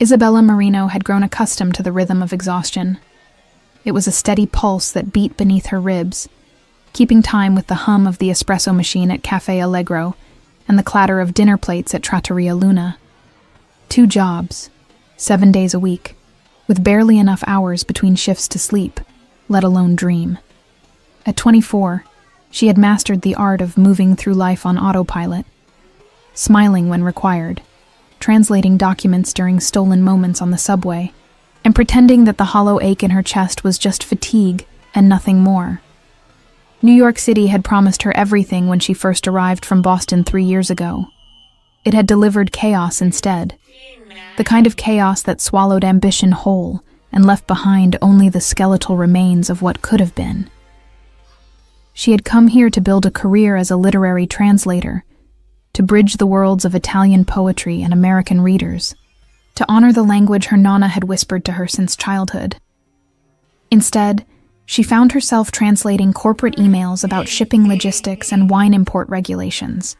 Isabella Marino had grown accustomed to the rhythm of exhaustion. It was a steady pulse that beat beneath her ribs, keeping time with the hum of the espresso machine at Café Allegro and the clatter of dinner plates at Trattoria Luna. 2 jobs, 7 days a week, with barely enough hours between shifts to sleep, let alone dream. At 24, she had mastered the art of moving through life on autopilot, smiling when required, translating documents during stolen moments on the subway, and pretending that the hollow ache in her chest was just fatigue and nothing more. New York City had promised her everything when she first arrived from Boston 3 years ago. It had delivered chaos instead, the kind of chaos that swallowed ambition whole and left behind only the skeletal remains of what could have been. She had come here to build a career as a literary translator, to bridge the worlds of Italian poetry and American readers, to honor the language her nonna had whispered to her since childhood. Instead, she found herself translating corporate emails about shipping logistics and wine import regulations,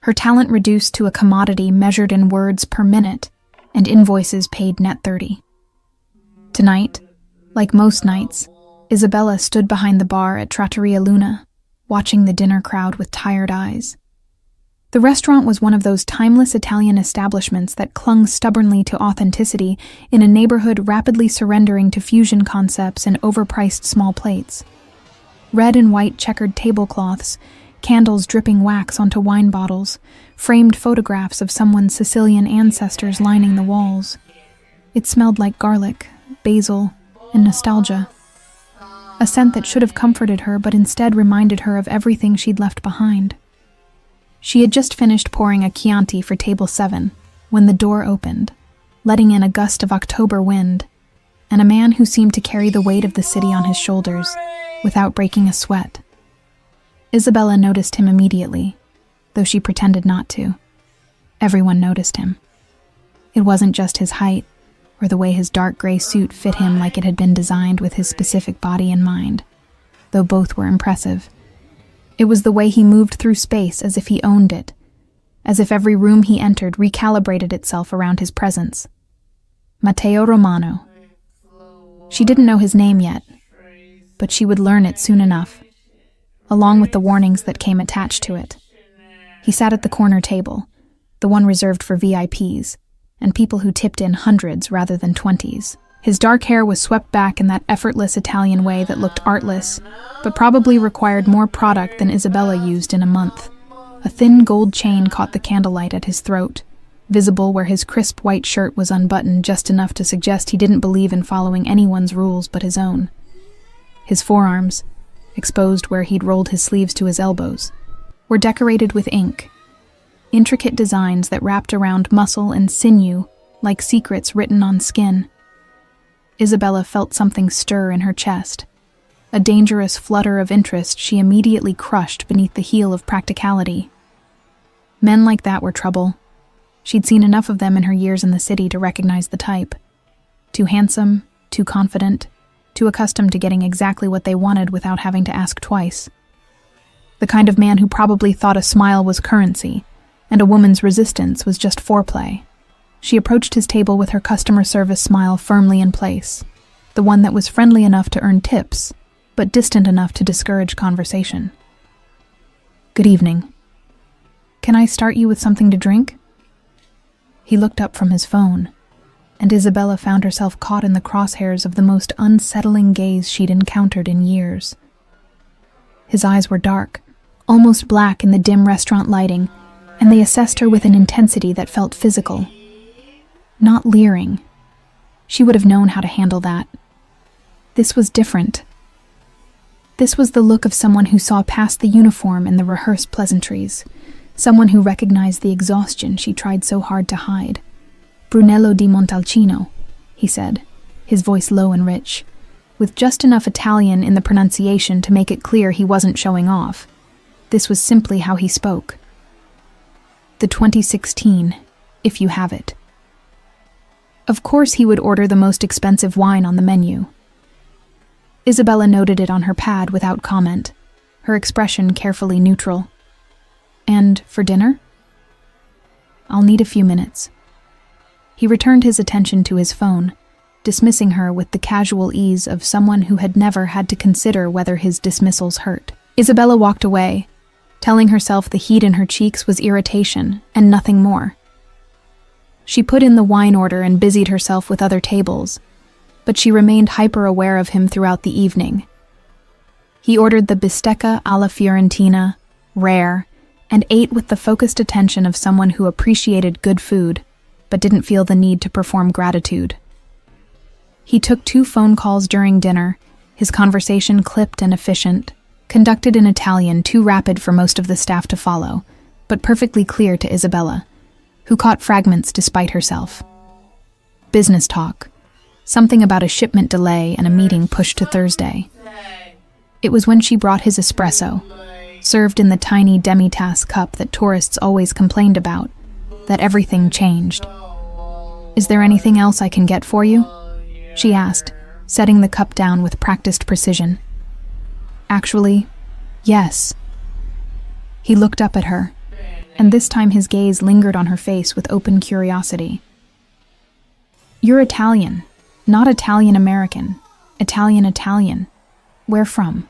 her talent reduced to a commodity measured in words per minute and invoices paid net 30. Tonight, like most nights, Isabella stood behind the bar at Trattoria Luna, watching the dinner crowd with tired eyes. The restaurant was one of those timeless Italian establishments that clung stubbornly to authenticity in a neighborhood rapidly surrendering to fusion concepts and overpriced small plates. Red and white checkered tablecloths, candles dripping wax onto wine bottles, framed photographs of someone's Sicilian ancestors lining the walls. It smelled like garlic, basil, and nostalgia. A scent that should have comforted her but instead reminded her of everything she'd left behind. She had just finished pouring a Chianti for table 7 when the door opened, letting in a gust of October wind, and a man who seemed to carry the weight of the city on his shoulders without breaking a sweat. Isabella noticed him immediately, though she pretended not to. Everyone noticed him. It wasn't just his height or the way his dark gray suit fit him like it had been designed with his specific body in mind, though both were impressive. It was the way he moved through space as if he owned it, as if every room he entered recalibrated itself around his presence. Matteo Romano. She didn't know his name yet, but she would learn it soon enough, along with the warnings that came attached to it. He sat at the corner table, the one reserved for VIPs, and people who tipped in hundreds rather than 20s. His dark hair was swept back in that effortless Italian way that looked artless, but probably required more product than Isabella used in a month. A thin gold chain caught the candlelight at his throat, visible where his crisp white shirt was unbuttoned just enough to suggest he didn't believe in following anyone's rules but his own. His forearms, exposed where he'd rolled his sleeves to his elbows, were decorated with ink, intricate designs that wrapped around muscle and sinew like secrets written on skin. Isabella felt something stir in her chest, a dangerous flutter of interest she immediately crushed beneath the heel of practicality. Men like that were trouble. She'd seen enough of them in her years in the city to recognize the type. Too handsome, too confident, too accustomed to getting exactly what they wanted without having to ask twice. The kind of man who probably thought a smile was currency, and a woman's resistance was just foreplay. She approached his table with her customer service smile firmly in place, the one that was friendly enough to earn tips, but distant enough to discourage conversation. "Good evening. Can I start you with something to drink?" He looked up from his phone, and Isabella found herself caught in the crosshairs of the most unsettling gaze she'd encountered in years. His eyes were dark, almost black in the dim restaurant lighting, and they assessed her with an intensity that felt physical. Not leering. She would have known how to handle that. This was different. This was the look of someone who saw past the uniform and the rehearsed pleasantries, someone who recognized the exhaustion she tried so hard to hide. "Brunello di Montalcino," he said, his voice low and rich, with just enough Italian in the pronunciation to make it clear he wasn't showing off. This was simply how he spoke. "The 2016, if you have it." Of course he would order the most expensive wine on the menu. Isabella noted it on her pad without comment, her expression carefully neutral. "And for dinner?" "I'll need a few minutes." He returned his attention to his phone, dismissing her with the casual ease of someone who had never had to consider whether his dismissals hurt. Isabella walked away, telling herself the heat in her cheeks was irritation and nothing more. She put in the wine order and busied herself with other tables, but she remained hyper-aware of him throughout the evening. He ordered the bistecca alla Fiorentina, rare, and ate with the focused attention of someone who appreciated good food, but didn't feel the need to perform gratitude. He took 2 phone calls during dinner, his conversation clipped and efficient, conducted in Italian too rapid for most of the staff to follow, but perfectly clear to Isabella, who caught fragments despite herself. Business talk. Something about a shipment delay and a meeting pushed to Thursday. It was when she brought his espresso, served in the tiny demi-tasse cup that tourists always complained about, that everything changed. "Is there anything else I can get for you?" she asked, setting the cup down with practiced precision. "Actually, yes." He looked up at her, and this time his gaze lingered on her face with open curiosity. "You're Italian, not Italian-American, Italian-Italian. Where from?"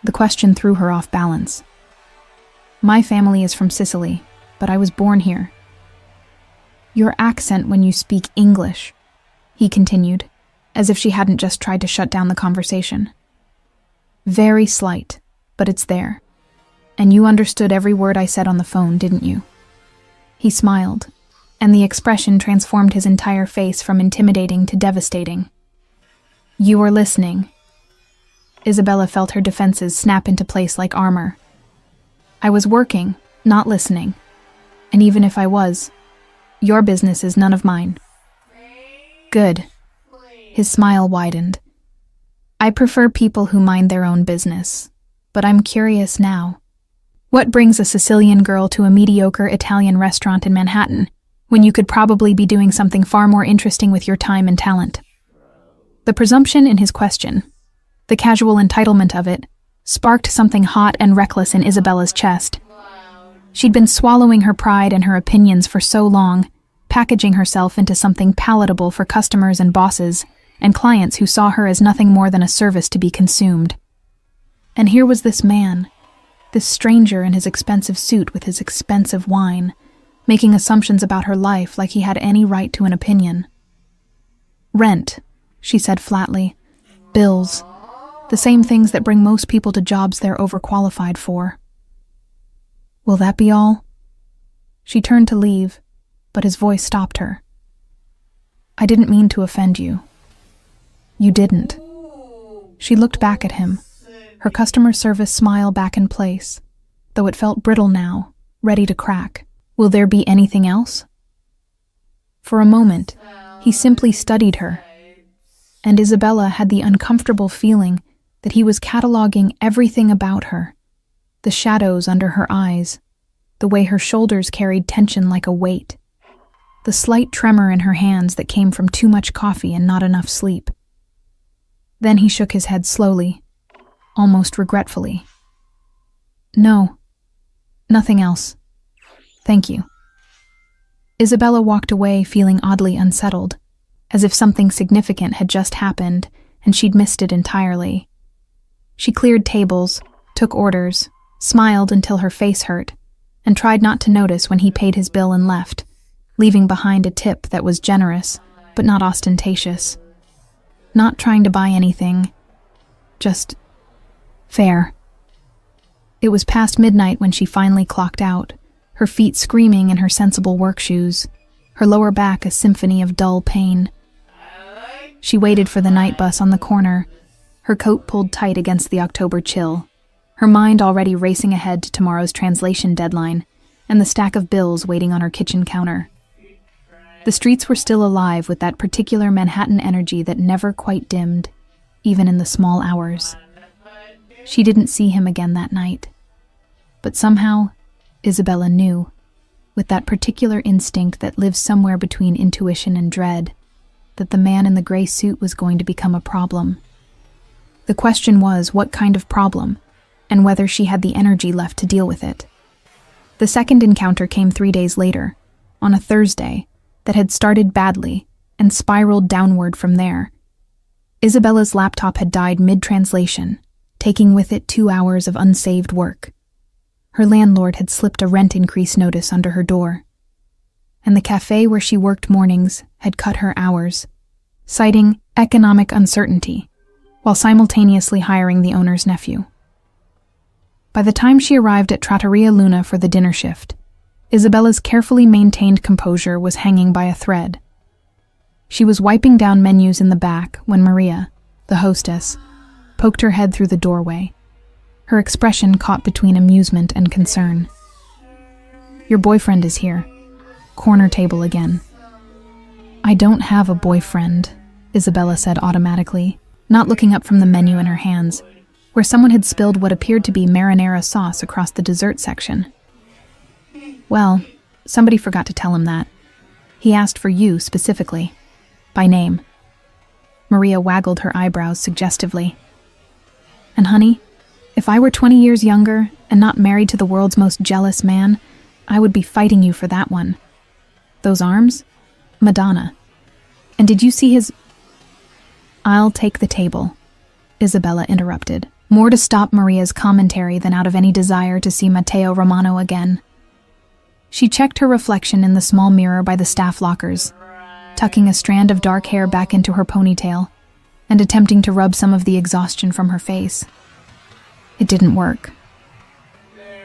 The question threw her off balance. "My family is from Sicily, but I was born here." "Your accent when you speak English," he continued, as if she hadn't just tried to shut down the conversation. "Very slight, but it's there. And you understood every word I said on the phone, didn't you?" He smiled, and the expression transformed his entire face from intimidating to devastating. "You were listening." Isabella felt her defenses snap into place like armor. "I was working, not listening. And even if I was, your business is none of mine." "Good." His smile widened. "I prefer people who mind their own business, but I'm curious now. What brings a Sicilian girl to a mediocre Italian restaurant in Manhattan, when you could probably be doing something far more interesting with your time and talent?" The presumption in his question, the casual entitlement of it, sparked something hot and reckless in Isabella's chest. She'd been swallowing her pride and her opinions for so long, packaging herself into something palatable for customers and bosses, and clients who saw her as nothing more than a service to be consumed. And here was this man, this stranger in his expensive suit with his expensive wine, making assumptions about her life like he had any right to an opinion. "Rent," she said flatly. "Bills. The same things that bring most people to jobs they're overqualified for." "Will that be all?" She turned to leave, but his voice stopped her. "I didn't mean to offend you." "You didn't." She looked back at him, her customer service smile back in place, though it felt brittle now, ready to crack. "Will there be anything else?" For a moment, he simply studied her, and Isabella had the uncomfortable feeling that he was cataloging everything about her, the shadows under her eyes, the way her shoulders carried tension like a weight, the slight tremor in her hands that came from too much coffee and not enough sleep. Then he shook his head slowly, almost regretfully. "No, nothing else. Thank you." Isabella walked away feeling oddly unsettled, as if something significant had just happened and she'd missed it entirely. She cleared tables, took orders, smiled until her face hurt, and tried not to notice when he paid his bill and left, leaving behind a tip that was generous, but not ostentatious. Not trying to buy anything, just fair. It was past midnight when she finally clocked out, her feet screaming in her sensible work shoes, her lower back a symphony of dull pain. She waited for the night bus on the corner, her coat pulled tight against the October chill, her mind already racing ahead to tomorrow's translation deadline and the stack of bills waiting on her kitchen counter. The streets were still alive with that particular Manhattan energy that never quite dimmed, even in the small hours. She didn't see him again that night. But somehow, Isabella knew, with that particular instinct that lives somewhere between intuition and dread, that the man in the gray suit was going to become a problem. The question was what kind of problem, and whether she had the energy left to deal with it. The second encounter came 3 days later, on a Thursday, that had started badly and spiraled downward from there. Isabella's laptop had died mid-translation, taking with it 2 hours of unsaved work. Her landlord had slipped a rent increase notice under her door, and the cafe where she worked mornings had cut her hours, citing economic uncertainty, while simultaneously hiring the owner's nephew. By the time she arrived at Trattoria Luna for the dinner shift, Isabella's carefully maintained composure was hanging by a thread. She was wiping down menus in the back when Maria, the hostess, poked her head through the doorway, her expression caught between amusement and concern. "Your boyfriend is here. Corner table again." "I don't have a boyfriend," Isabella said automatically, not looking up from the menu in her hands, where someone had spilled what appeared to be marinara sauce across the dessert section. "Well, somebody forgot to tell him that. He asked for you specifically, by name." Maria waggled her eyebrows suggestively. "And honey, if I were 20 years younger and not married to the world's most jealous man, I would be fighting you for that one. Those arms? Madonna. And did you see his—" "I'll take the table," Isabella interrupted, more to stop Maria's commentary than out of any desire to see Matteo Romano again. She checked her reflection in the small mirror by the staff lockers, tucking a strand of dark hair back into her ponytail and attempting to rub some of the exhaustion from her face. It didn't work.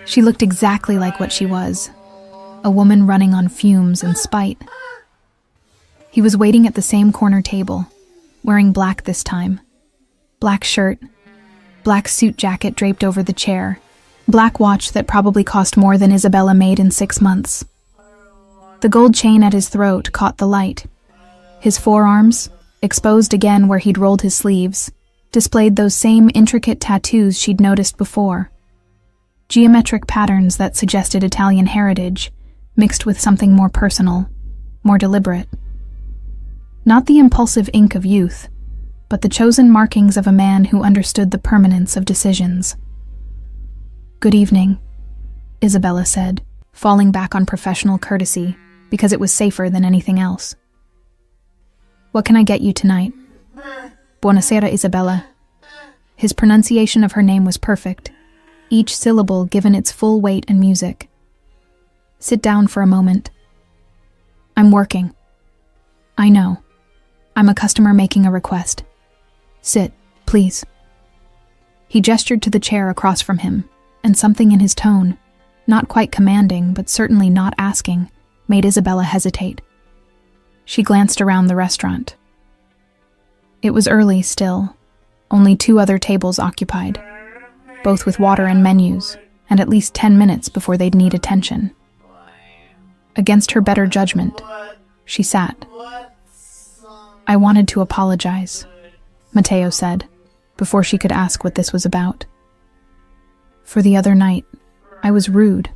She looked exactly like what she was, a woman running on fumes and spite. He was waiting at the same corner table, wearing black this time. Black shirt, black suit jacket draped over the chair, black watch that probably cost more than Isabella made in 6 months. The gold chain at his throat caught the light. His forearms, exposed again where he'd rolled his sleeves, displayed those same intricate tattoos she'd noticed before. Geometric patterns that suggested Italian heritage, mixed with something more personal, more deliberate. Not the impulsive ink of youth, but the chosen markings of a man who understood the permanence of decisions. "Good evening," Isabella said, falling back on professional courtesy because it was safer than anything else. "What can I get you tonight?" "Buonasera, Isabella." His pronunciation of her name was perfect, each syllable given its full weight and music. "Sit down for a moment." "I'm working." "I know. I'm a customer making a request. Sit, please." He gestured to the chair across from him, and something in his tone, not quite commanding but certainly not asking, made Isabella hesitate. She glanced around the restaurant. It was early still, only 2 other tables occupied, both with water and menus, and at least 10 minutes before they'd need attention. Against her better judgment, she sat. "I wanted to apologize," Matteo said, before she could ask what this was about. "For the other night, I was rude.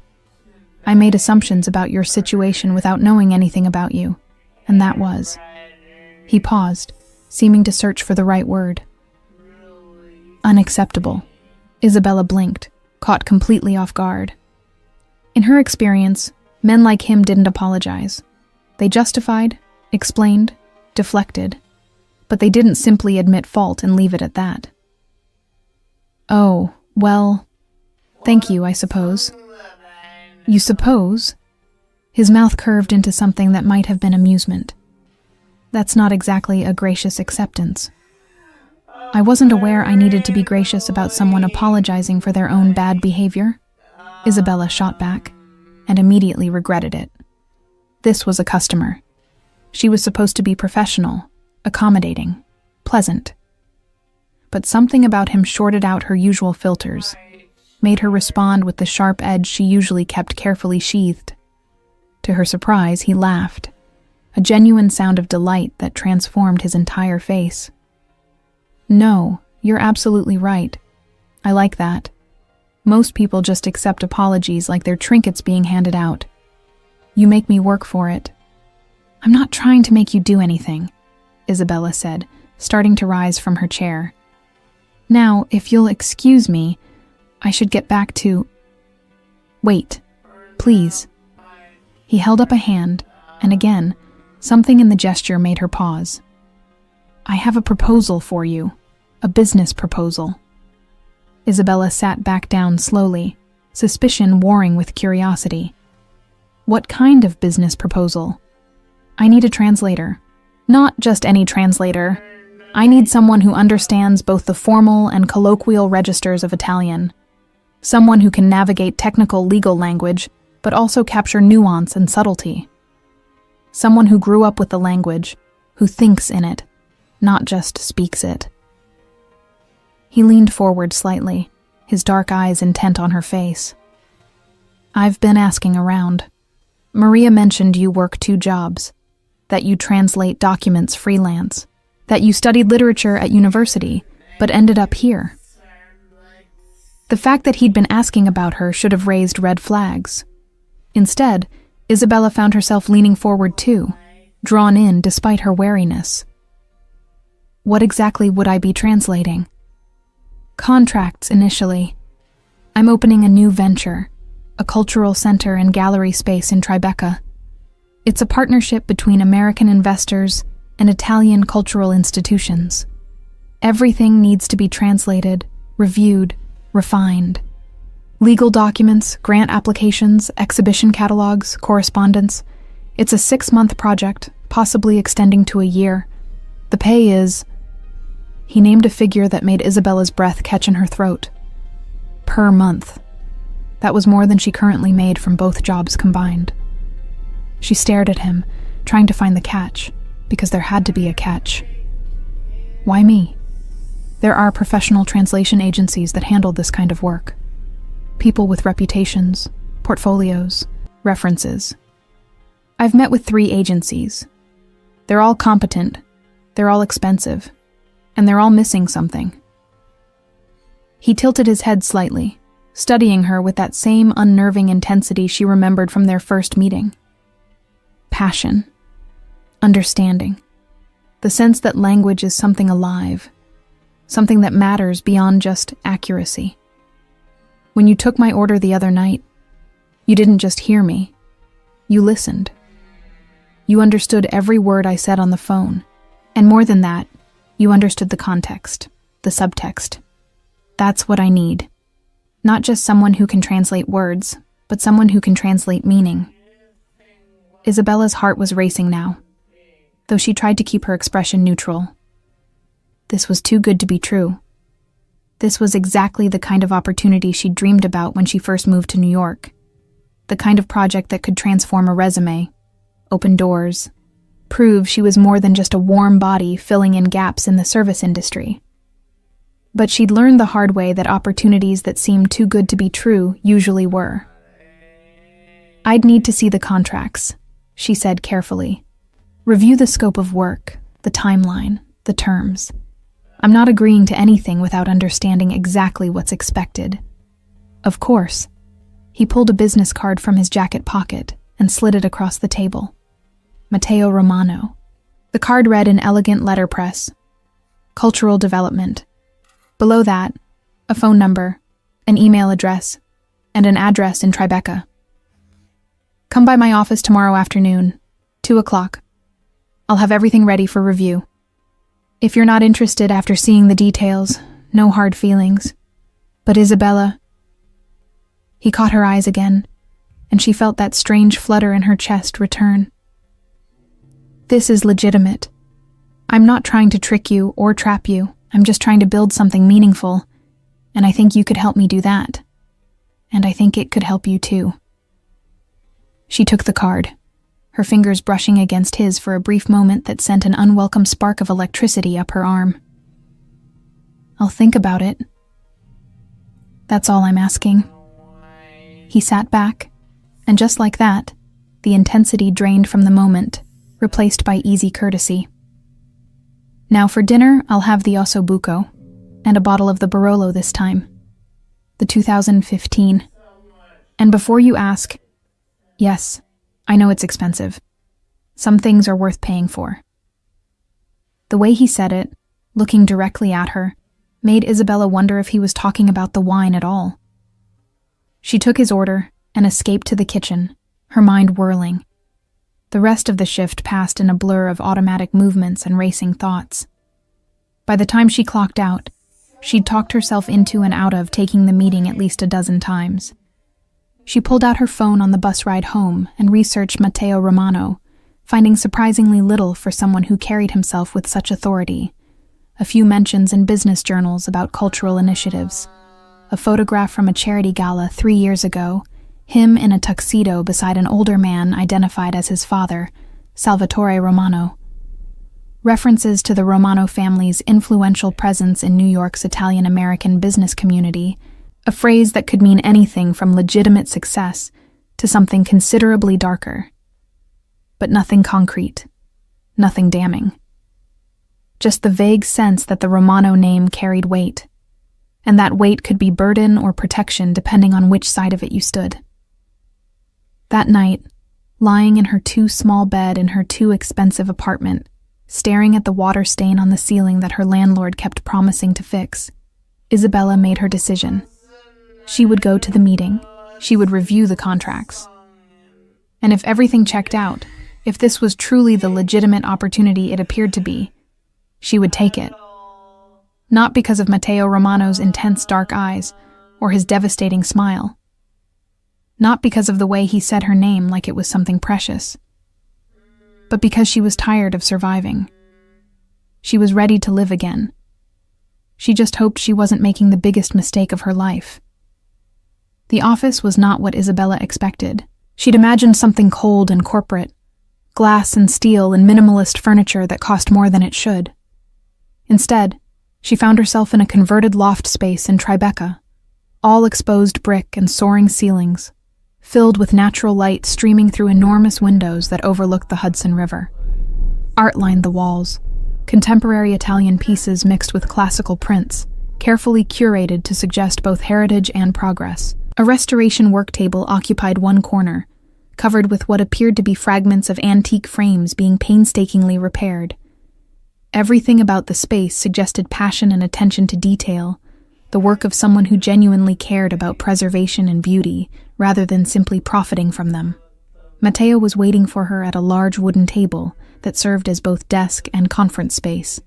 I made assumptions about your situation without knowing anything about you, and that was—" He paused, seeming to search for the right word. "Unacceptable." Isabella blinked, caught completely off guard. In her experience, men like him didn't apologize. They justified, explained, deflected, but they didn't simply admit fault and leave it at that. "Oh, well, thank you, I suppose." "You suppose?" His mouth curved into something that might have been amusement. "That's not exactly a gracious acceptance." "I wasn't aware I needed to be gracious about someone apologizing for their own bad behavior," Isabella shot back, and immediately regretted it. This was a customer. She was supposed to be professional, accommodating, pleasant. But something about him shorted out her usual filters, made her respond with the sharp edge she usually kept carefully sheathed. To her surprise, he laughed, a genuine sound of delight that transformed his entire face. "No, you're absolutely right. I like that. Most people just accept apologies like they're trinkets being handed out. You make me work for it." "I'm not trying to make you do anything," Isabella said, starting to rise from her chair. "Now, if you'll excuse me, I should get back to—" "Wait, please." He held up a hand, and again, Something in the gesture made her pause. "I have a proposal for you. A business proposal." Isabella sat back down slowly, suspicion warring with curiosity. "What kind of business proposal?" "I need a translator. Not just any translator. I need someone who understands both the formal and colloquial registers of Italian. Someone who can navigate technical legal language, but also capture nuance and subtlety. Someone who grew up with the language, who thinks in it, not just speaks it." He leaned forward slightly, his dark eyes intent on her face. "I've been asking around. Maria mentioned you work 2 jobs, that you translate documents freelance, that you studied literature at university, but ended up here." The fact that he'd been asking about her should have raised red flags. Instead, Isabella found herself leaning forward too, drawn in despite her wariness. "What exactly would I be translating?" "Contracts initially. I'm opening a new venture, a cultural center and gallery space in Tribeca. It's a partnership between American investors and Italian cultural institutions. Everything needs to be translated, reviewed, refined. Legal documents, grant applications, exhibition catalogs, correspondence. It's a 6-month project, possibly extending to a year. The pay is..." He named a figure that made Isabella's breath catch in her throat. "Per month." That was more than she currently made from both jobs combined. She stared at him, trying to find the catch, because there had to be a catch. "Why me? There are professional translation agencies that handle this kind of work. People with reputations, portfolios, references. I've met with 3 agencies. They're all competent, they're all expensive, and they're all missing something." He tilted his head slightly, studying her with that same unnerving intensity she remembered from their first meeting. Passion. Understanding. The sense that language is something alive, something that matters beyond just accuracy. "When you took my order the other night, you didn't just hear me. You listened. You understood every word I said on the phone, and more than that, you understood the context, the subtext. That's what I need. Not just someone who can translate words, but someone who can translate meaning." Isabella's heart was racing now, though she tried to keep her expression neutral. This was too good to be true. This was exactly the kind of opportunity she'd dreamed about when she first moved to New York. The kind of project that could transform a resume, open doors, prove she was more than just a warm body filling in gaps in the service industry. But she'd learned the hard way that opportunities that seemed too good to be true usually were. "I'd need to see the contracts," she said carefully. "Review the scope of work, the timeline, the terms. I'm not agreeing to anything without understanding exactly what's expected." "Of course." He pulled a business card from his jacket pocket and slid it across the table. Matteo Romano. The card read in elegant letterpress, "Cultural Development." Below that, a phone number, an email address, and an address in Tribeca. "Come by my office tomorrow afternoon, 2 o'clock. I'll have everything ready for review. If you're not interested after seeing the details, no hard feelings. But Isabella..." He caught her eyes again, and she felt that strange flutter in her chest return. "This is legitimate. I'm not trying to trick you or trap you. I'm just trying to build something meaningful, and I think you could help me do that. And I think it could help you too." She took the card, her fingers brushing against his for a brief moment that sent an unwelcome spark of electricity up her arm. "I'll think about it. That's all I'm asking." He sat back, and just like that, the intensity drained from the moment, replaced by easy courtesy. "Now for dinner, I'll have the osso buco, and a bottle of the Barolo this time. The 2015. And before you ask, yes, I know it's expensive. Some things are worth paying for." The way he said it, looking directly at her, made Isabella wonder if he was talking about the wine at all. She took his order and escaped to the kitchen, her mind whirling. The rest of the shift passed in a blur of automatic movements and racing thoughts. By the time she clocked out, she'd talked herself into and out of taking the meeting at least a dozen times. She pulled out her phone on the bus ride home and researched Matteo Romano, finding surprisingly little for someone who carried himself with such authority. A few mentions in business journals about cultural initiatives. A photograph from a charity gala 3 years ago, him in a tuxedo beside an older man identified as his father, Salvatore Romano. References to the Romano family's influential presence in New York's Italian-American business community, a phrase that could mean anything from legitimate success to something considerably darker. But nothing concrete, nothing damning. Just the vague sense that the Romano name carried weight, and that weight could be burden or protection depending on which side of it you stood. That night, lying in her too small bed in her too expensive apartment, staring at the water stain on the ceiling that her landlord kept promising to fix, Isabella made her decision. She would go to the meeting. She would review the contracts. And if everything checked out, if this was truly the legitimate opportunity it appeared to be, she would take it. Not because of Matteo Romano's intense dark eyes or his devastating smile. Not because of the way he said her name like it was something precious. But because she was tired of surviving. She was ready to live again. She just hoped she wasn't making the biggest mistake of her life. The office was not what Isabella expected. She'd imagined something cold and corporate, glass and steel and minimalist furniture that cost more than it should. Instead, she found herself in a converted loft space in Tribeca, all exposed brick and soaring ceilings, filled with natural light streaming through enormous windows that overlooked the Hudson River. Art lined the walls, contemporary Italian pieces mixed with classical prints, carefully curated to suggest both heritage and progress. A restoration work table occupied one corner, covered with what appeared to be fragments of antique frames being painstakingly repaired. Everything about the space suggested passion and attention to detail, the work of someone who genuinely cared about preservation and beauty, rather than simply profiting from them. Matteo was waiting for her at a large wooden table that served as both desk and conference space.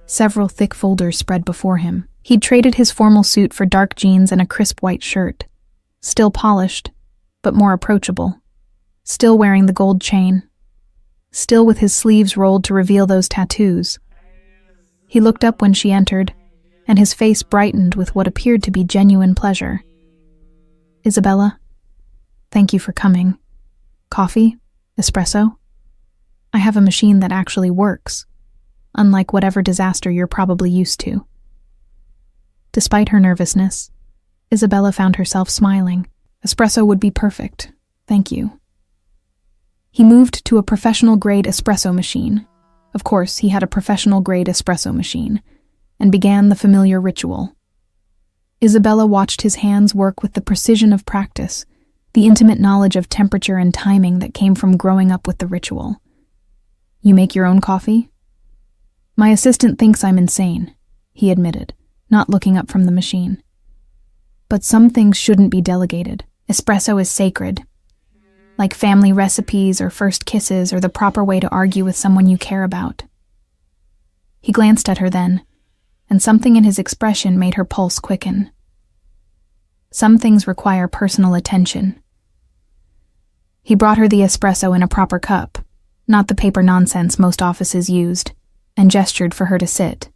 Several thick folders spread before him. He'd traded his formal suit for dark jeans and a crisp white shirt. Still polished, but more approachable. Still wearing the gold chain. Still with his sleeves rolled to reveal those tattoos. He looked up when she entered, and his face brightened with what appeared to be genuine pleasure. "Isabella, thank you for coming. Coffee? Espresso? I have a machine that actually works, unlike whatever disaster you're probably used to." Despite her nervousness, Isabella found herself smiling. "Espresso would be perfect, thank you." He moved to a professional-grade espresso machine. Of course, he had a professional-grade espresso machine, and began the familiar ritual. Isabella watched his hands work with the precision of practice, the intimate knowledge of temperature and timing that came from growing up with the ritual. "You make your own coffee?" "My assistant thinks I'm insane," he admitted, not looking up from the machine. "But some things shouldn't be delegated. Espresso is sacred. Like family recipes or first kisses or the proper way to argue with someone you care about." He glanced at her then, and something in his expression made her pulse quicken. Some things require personal attention. He brought her the espresso in a proper cup, not the paper nonsense most offices used, and gestured for her to sit.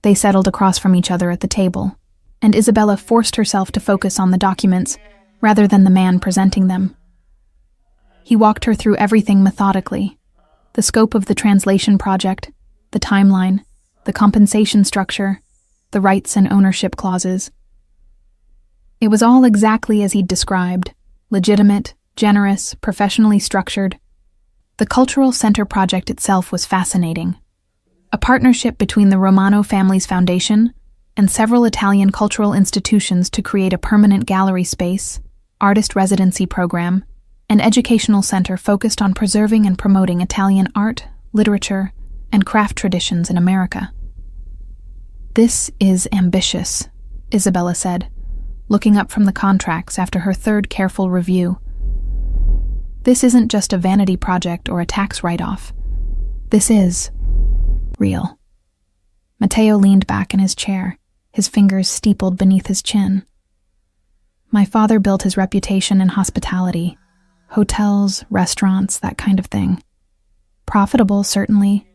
They settled across from each other at the table, and Isabella forced herself to focus on the documents rather than the man presenting them. He walked her through everything methodically: the scope of the translation project, the timeline, the compensation structure, the rights and ownership clauses. It was all exactly as he'd described: legitimate, generous, professionally structured. The Cultural Center project itself was fascinating. A partnership between the Romano family's foundation and several Italian cultural institutions to create a permanent gallery space, artist residency program, and educational center focused on preserving and promoting Italian art, literature, and craft traditions in America. "This is ambitious," Isabella said, looking up from the contracts after her third careful review. This isn't just a vanity project or a tax write-off. This is real. Matteo leaned back in his chair, his fingers steepled beneath his chin. My father built his reputation in hospitality, hotels, restaurants, that kind of thing. Profitable, certainly,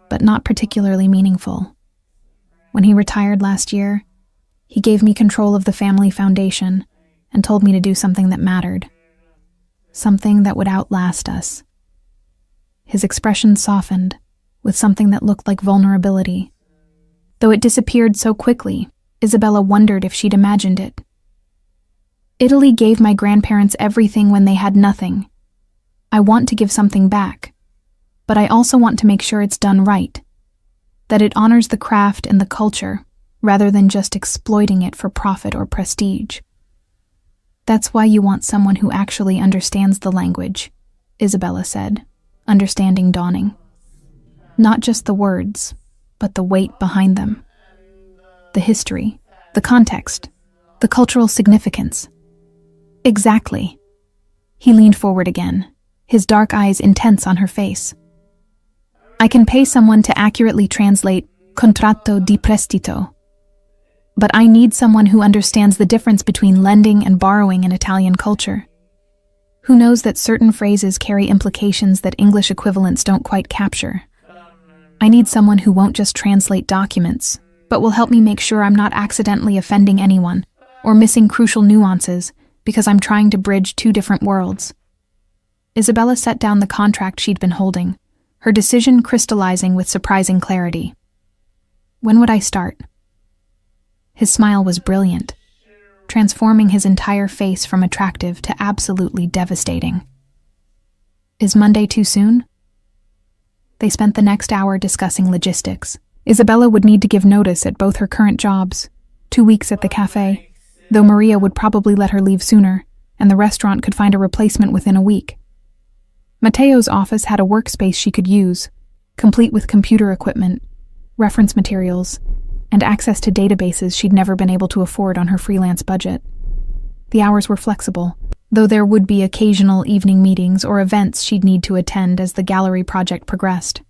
but not particularly meaningful. When he retired last year, he gave me control of the family foundation and told me to do something that mattered, something that would outlast us. His expression softened with something that looked like vulnerability. Though it disappeared so quickly, Isabella wondered if she'd imagined it. Italy gave my grandparents everything when they had nothing. I want to give something back, but I also want to make sure it's done right, that it honors the craft and the culture, rather than just exploiting it for profit or prestige. That's why you want someone who actually understands the language, Isabella said, understanding dawning. Not just the words, but the weight behind them. The history, the context, the cultural significance. Exactly. He leaned forward again, his dark eyes intense on her face. I can pay someone to accurately translate contratto di prestito, but I need someone who understands the difference between lending and borrowing in Italian culture, who knows that certain phrases carry implications that English equivalents don't quite capture. I need someone who won't just translate documents, but will help me make sure I'm not accidentally offending anyone or missing crucial nuances because I'm trying to bridge two different worlds. Isabella set down the contract she'd been holding, her decision crystallizing with surprising clarity. When would I start? His smile was brilliant, transforming his entire face from attractive to absolutely devastating. Is Monday too soon? They spent the next hour discussing logistics. Isabella would need to give notice at both her current jobs, 2 weeks at the cafe, though Maria would probably let her leave sooner, and the restaurant could find a replacement within a week. Matteo's office had a workspace she could use, complete with computer equipment, reference materials, and access to databases she'd never been able to afford on her freelance budget. The hours were flexible, though there would be occasional evening meetings or events she'd need to attend as the gallery project progressed.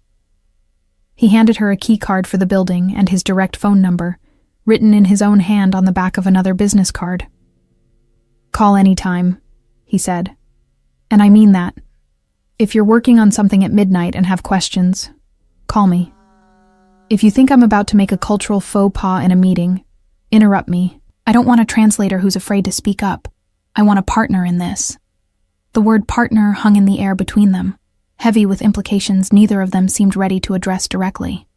He handed her a key card for the building and his direct phone number, written in his own hand on the back of another business card. Call anytime, he said. And I mean that. If you're working on something at midnight and have questions, call me. If you think I'm about to make a cultural faux pas in a meeting, interrupt me. I don't want a translator who's afraid to speak up. I want a partner in this. The word partner hung in the air between them, heavy with implications neither of them seemed ready to address directly.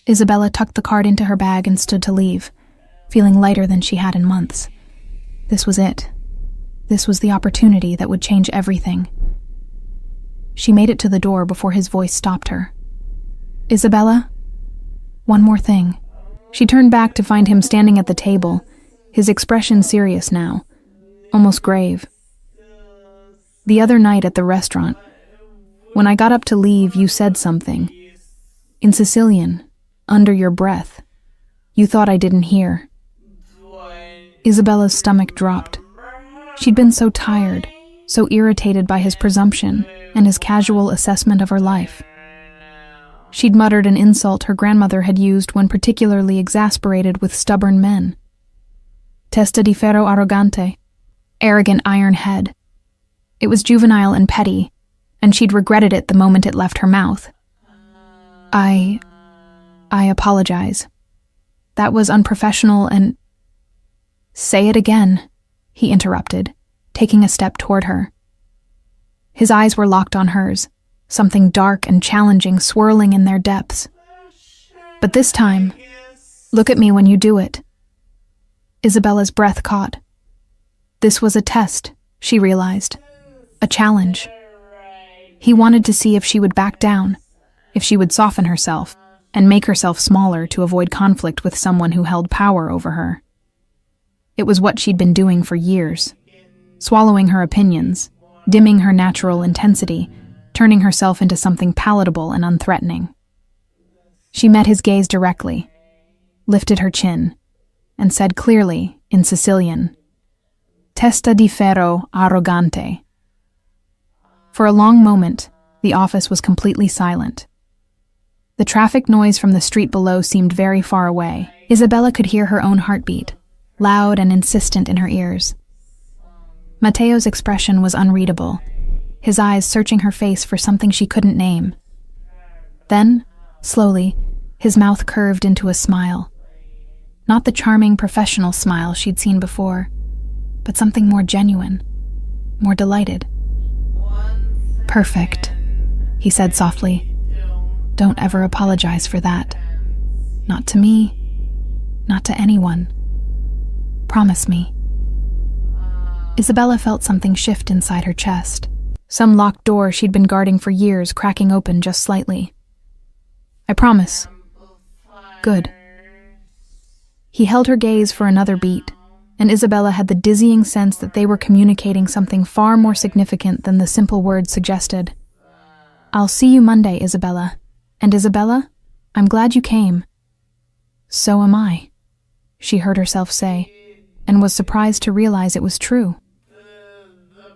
Isabella tucked the card into her bag and stood to leave, feeling lighter than she had in months. This was it. This was the opportunity that would change everything. She made it to the door before his voice stopped her. Isabella? One more thing. She turned back to find him standing at the table, his expression serious now, almost grave. The other night at the restaurant, when I got up to leave, you said something. In Sicilian, under your breath. You thought I didn't hear. Isabella's stomach dropped. She'd been so tired, so irritated by his presumption and his casual assessment of her life. She'd muttered an insult her grandmother had used when particularly exasperated with stubborn men. Testa di ferro arrogante, arrogant iron head. It was juvenile and petty, and she'd regretted it the moment it left her mouth. I apologize. That was unprofessional and... Say it again, he interrupted, taking a step toward her. His eyes were locked on hers, something dark and challenging swirling in their depths. But this time, look at me when you do it. Isabella's breath caught. This was a test, she realized. A challenge. He wanted to see if she would back down, if she would soften herself, and make herself smaller to avoid conflict with someone who held power over her. It was what she'd been doing for years, swallowing her opinions, dimming her natural intensity, turning herself into something palatable and unthreatening. She met his gaze directly, lifted her chin, and said clearly, in Sicilian, Testa di ferro arrogante. For a long moment, the office was completely silent. The traffic noise from the street below seemed very far away. Isabella could hear her own heartbeat, loud and insistent in her ears. Matteo's expression was unreadable, his eyes searching her face for something she couldn't name. Then, slowly, his mouth curved into a smile. Not the charming professional smile she'd seen before, but something more genuine, more delighted. "Perfect," he said softly. "Don't ever apologize for that. Not to me, not to anyone. Promise me." Isabella felt something shift inside her chest, some locked door she'd been guarding for years cracking open just slightly. "I promise." "Good." He held her gaze for another beat, and Isabella had the dizzying sense that they were communicating something far more significant than the simple words suggested. "I'll see you Monday, Isabella. And Isabella, I'm glad you came." "So am I," she heard herself say, and was surprised to realize it was true.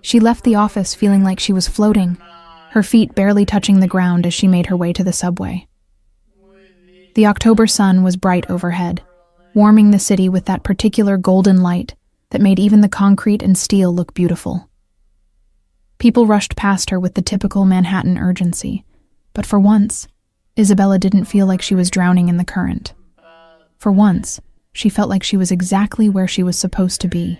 She left the office feeling like she was floating, her feet barely touching the ground as she made her way to the subway. The October sun was bright overhead, warming the city with that particular golden light that made even the concrete and steel look beautiful. People rushed past her with the typical Manhattan urgency, but for once, Isabella didn't feel like she was drowning in the current. For once, she felt like she was exactly where she was supposed to be.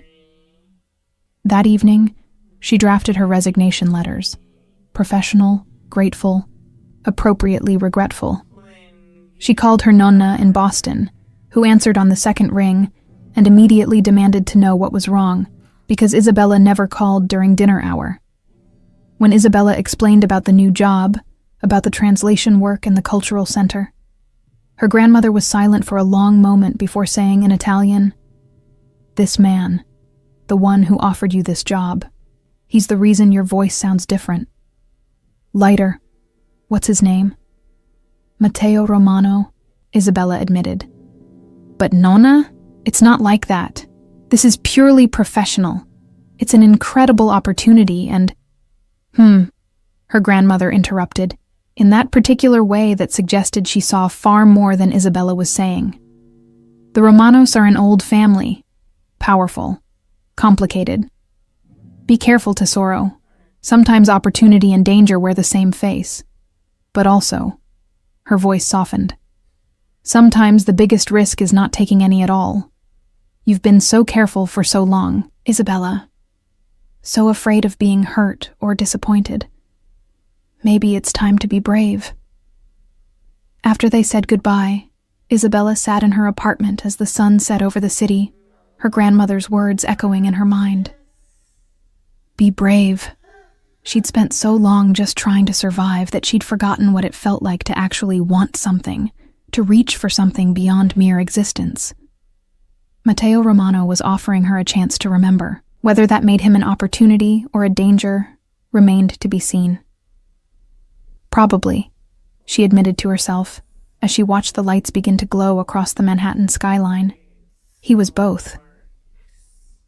That evening, she drafted her resignation letters, professional, grateful, appropriately regretful. She called her nonna in Boston, who answered on the second ring and immediately demanded to know what was wrong, because Isabella never called during dinner hour. When Isabella explained about the new job, about the translation work in the cultural center, her grandmother was silent for a long moment before saying in Italian, "This man, the one who offered you this job, he's the reason your voice sounds different. Lighter. What's his name?" "Matteo Romano," Isabella admitted. "But Nonna, it's not like that. This is purely professional. It's an incredible opportunity and—" her grandmother interrupted, in that particular way that suggested she saw far more than Isabella was saying. "The Romanos are an old family. Powerful. Complicated. Be careful, Tesoro. Sometimes opportunity and danger wear the same face. But also," her voice softened, "sometimes the biggest risk is not taking any at all. You've been so careful for so long, Isabella. So afraid of being hurt or disappointed. Maybe it's time to be brave." After they said goodbye, Isabella sat in her apartment as the sun set over the city, her grandmother's words echoing in her mind. Be brave. She'd spent so long just trying to survive that she'd forgotten what it felt like to actually want something, to reach for something beyond mere existence. Matteo Romano was offering her a chance to remember. Whether that made him an opportunity or a danger remained to be seen. Probably, she admitted to herself, as she watched the lights begin to glow across the Manhattan skyline. He was both.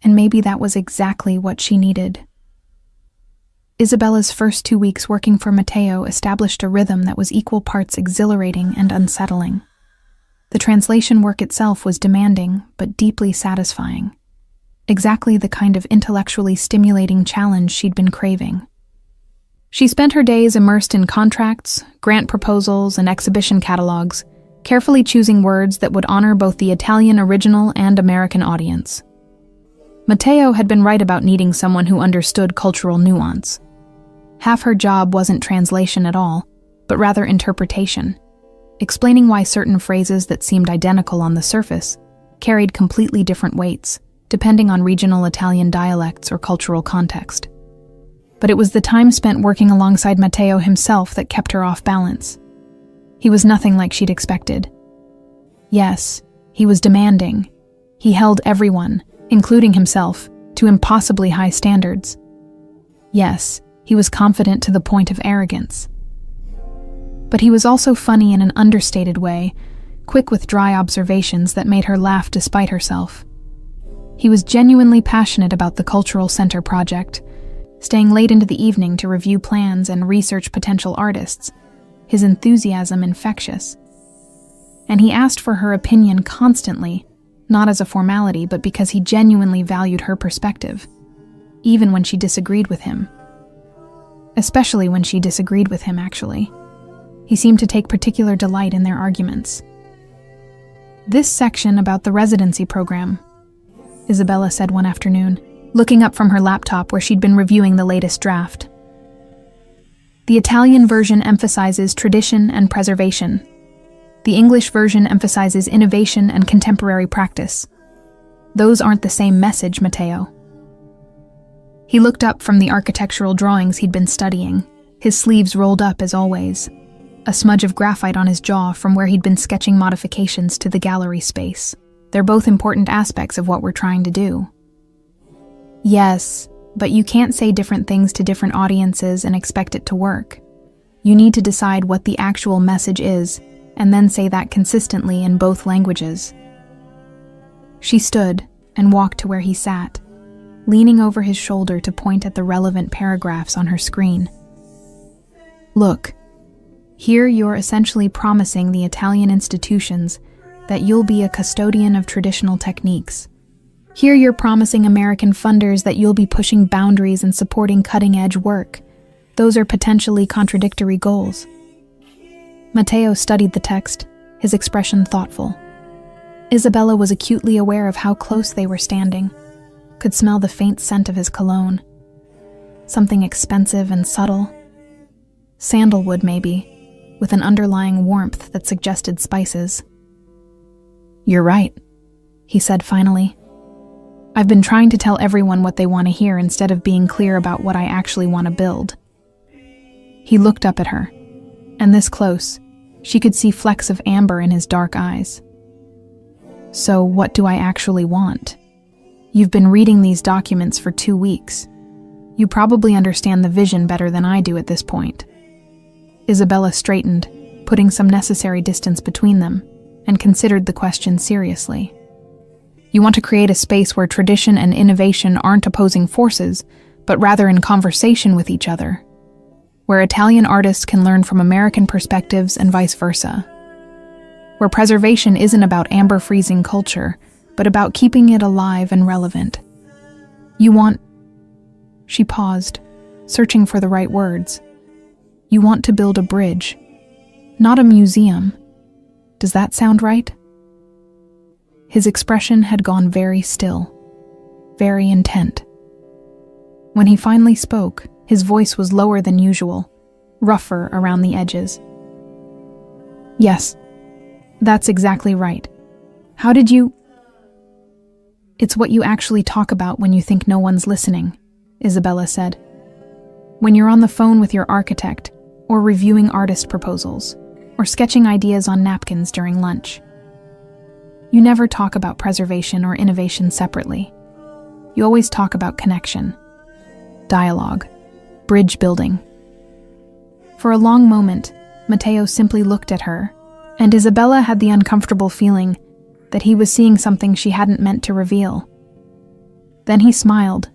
And maybe that was exactly what she needed. Isabella's first 2 weeks working for Matteo established a rhythm that was equal parts exhilarating and unsettling. The translation work itself was demanding, but deeply satisfying. Exactly the kind of intellectually stimulating challenge she'd been craving. She spent her days immersed in contracts, grant proposals, and exhibition catalogs, carefully choosing words that would honor both the Italian original and American audience. Matteo had been right about needing someone who understood cultural nuance. Half her job wasn't translation at all, but rather interpretation, explaining why certain phrases that seemed identical on the surface carried completely different weights, depending on regional Italian dialects or cultural context. But it was the time spent working alongside Matteo himself that kept her off balance. He was nothing like she'd expected. Yes, he was demanding. He held everyone, including himself, to impossibly high standards. Yes, he was confident to the point of arrogance. But he was also funny in an understated way, quick with dry observations that made her laugh despite herself. He was genuinely passionate about the Cultural Center project, staying late into the evening to review plans and research potential artists, his enthusiasm infectious. And he asked for her opinion constantly, not as a formality, but because he genuinely valued her perspective, even when she disagreed with him. Especially when she disagreed with him, actually. He seemed to take particular delight in their arguments. "This section about the residency program," Isabella said one afternoon, looking up from her laptop where she'd been reviewing the latest draft. "The Italian version emphasizes tradition and preservation. The English version emphasizes innovation and contemporary practice. Those aren't the same message, Matteo." He looked up from the architectural drawings he'd been studying, his sleeves rolled up as always, a smudge of graphite on his jaw from where he'd been sketching modifications to the gallery space. "They're both important aspects of what we're trying to do." "Yes, but you can't say different things to different audiences and expect it to work. You need to decide what the actual message is, and then say that consistently in both languages." She stood and walked to where he sat, leaning over his shoulder to point at the relevant paragraphs on her screen. "Look, here you're essentially promising the Italian institutions that you'll be a custodian of traditional techniques. Here you're promising American funders that you'll be pushing boundaries and supporting cutting-edge work. Those are potentially contradictory goals." Matteo studied the text, his expression thoughtful. Isabella was acutely aware of how close they were standing, could smell the faint scent of his cologne. Something expensive and subtle. Sandalwood, maybe, with an underlying warmth that suggested spices. "You're right," he said finally. "I've been trying to tell everyone what they want to hear instead of being clear about what I actually want to build." He looked up at her, and this close, she could see flecks of amber in his dark eyes. "So what do I actually want? You've been reading these documents for 2 weeks. You probably understand the vision better than I do at this point." Isabella straightened, putting some necessary distance between them, and considered the question seriously. "You want to create a space where tradition and innovation aren't opposing forces, but rather in conversation with each other, where Italian artists can learn from American perspectives and vice versa, where preservation isn't about amber-freezing culture, but about keeping it alive and relevant. You want..." She paused, searching for the right words. "You want to build a bridge, not a museum. Does that sound right?" His expression had gone very still, very intent. When he finally spoke, his voice was lower than usual, rougher around the edges. "Yes, that's exactly right. How did you..." "It's what you actually talk about when you think no one's listening," Isabella said. "When you're on the phone with your architect, or reviewing artist proposals, or sketching ideas on napkins during lunch. You never talk about preservation or innovation separately. You always talk about connection, dialogue, bridge building." For a long moment, Matteo simply looked at her, and Isabella had the uncomfortable feeling that he was seeing something she hadn't meant to reveal. Then he smiled.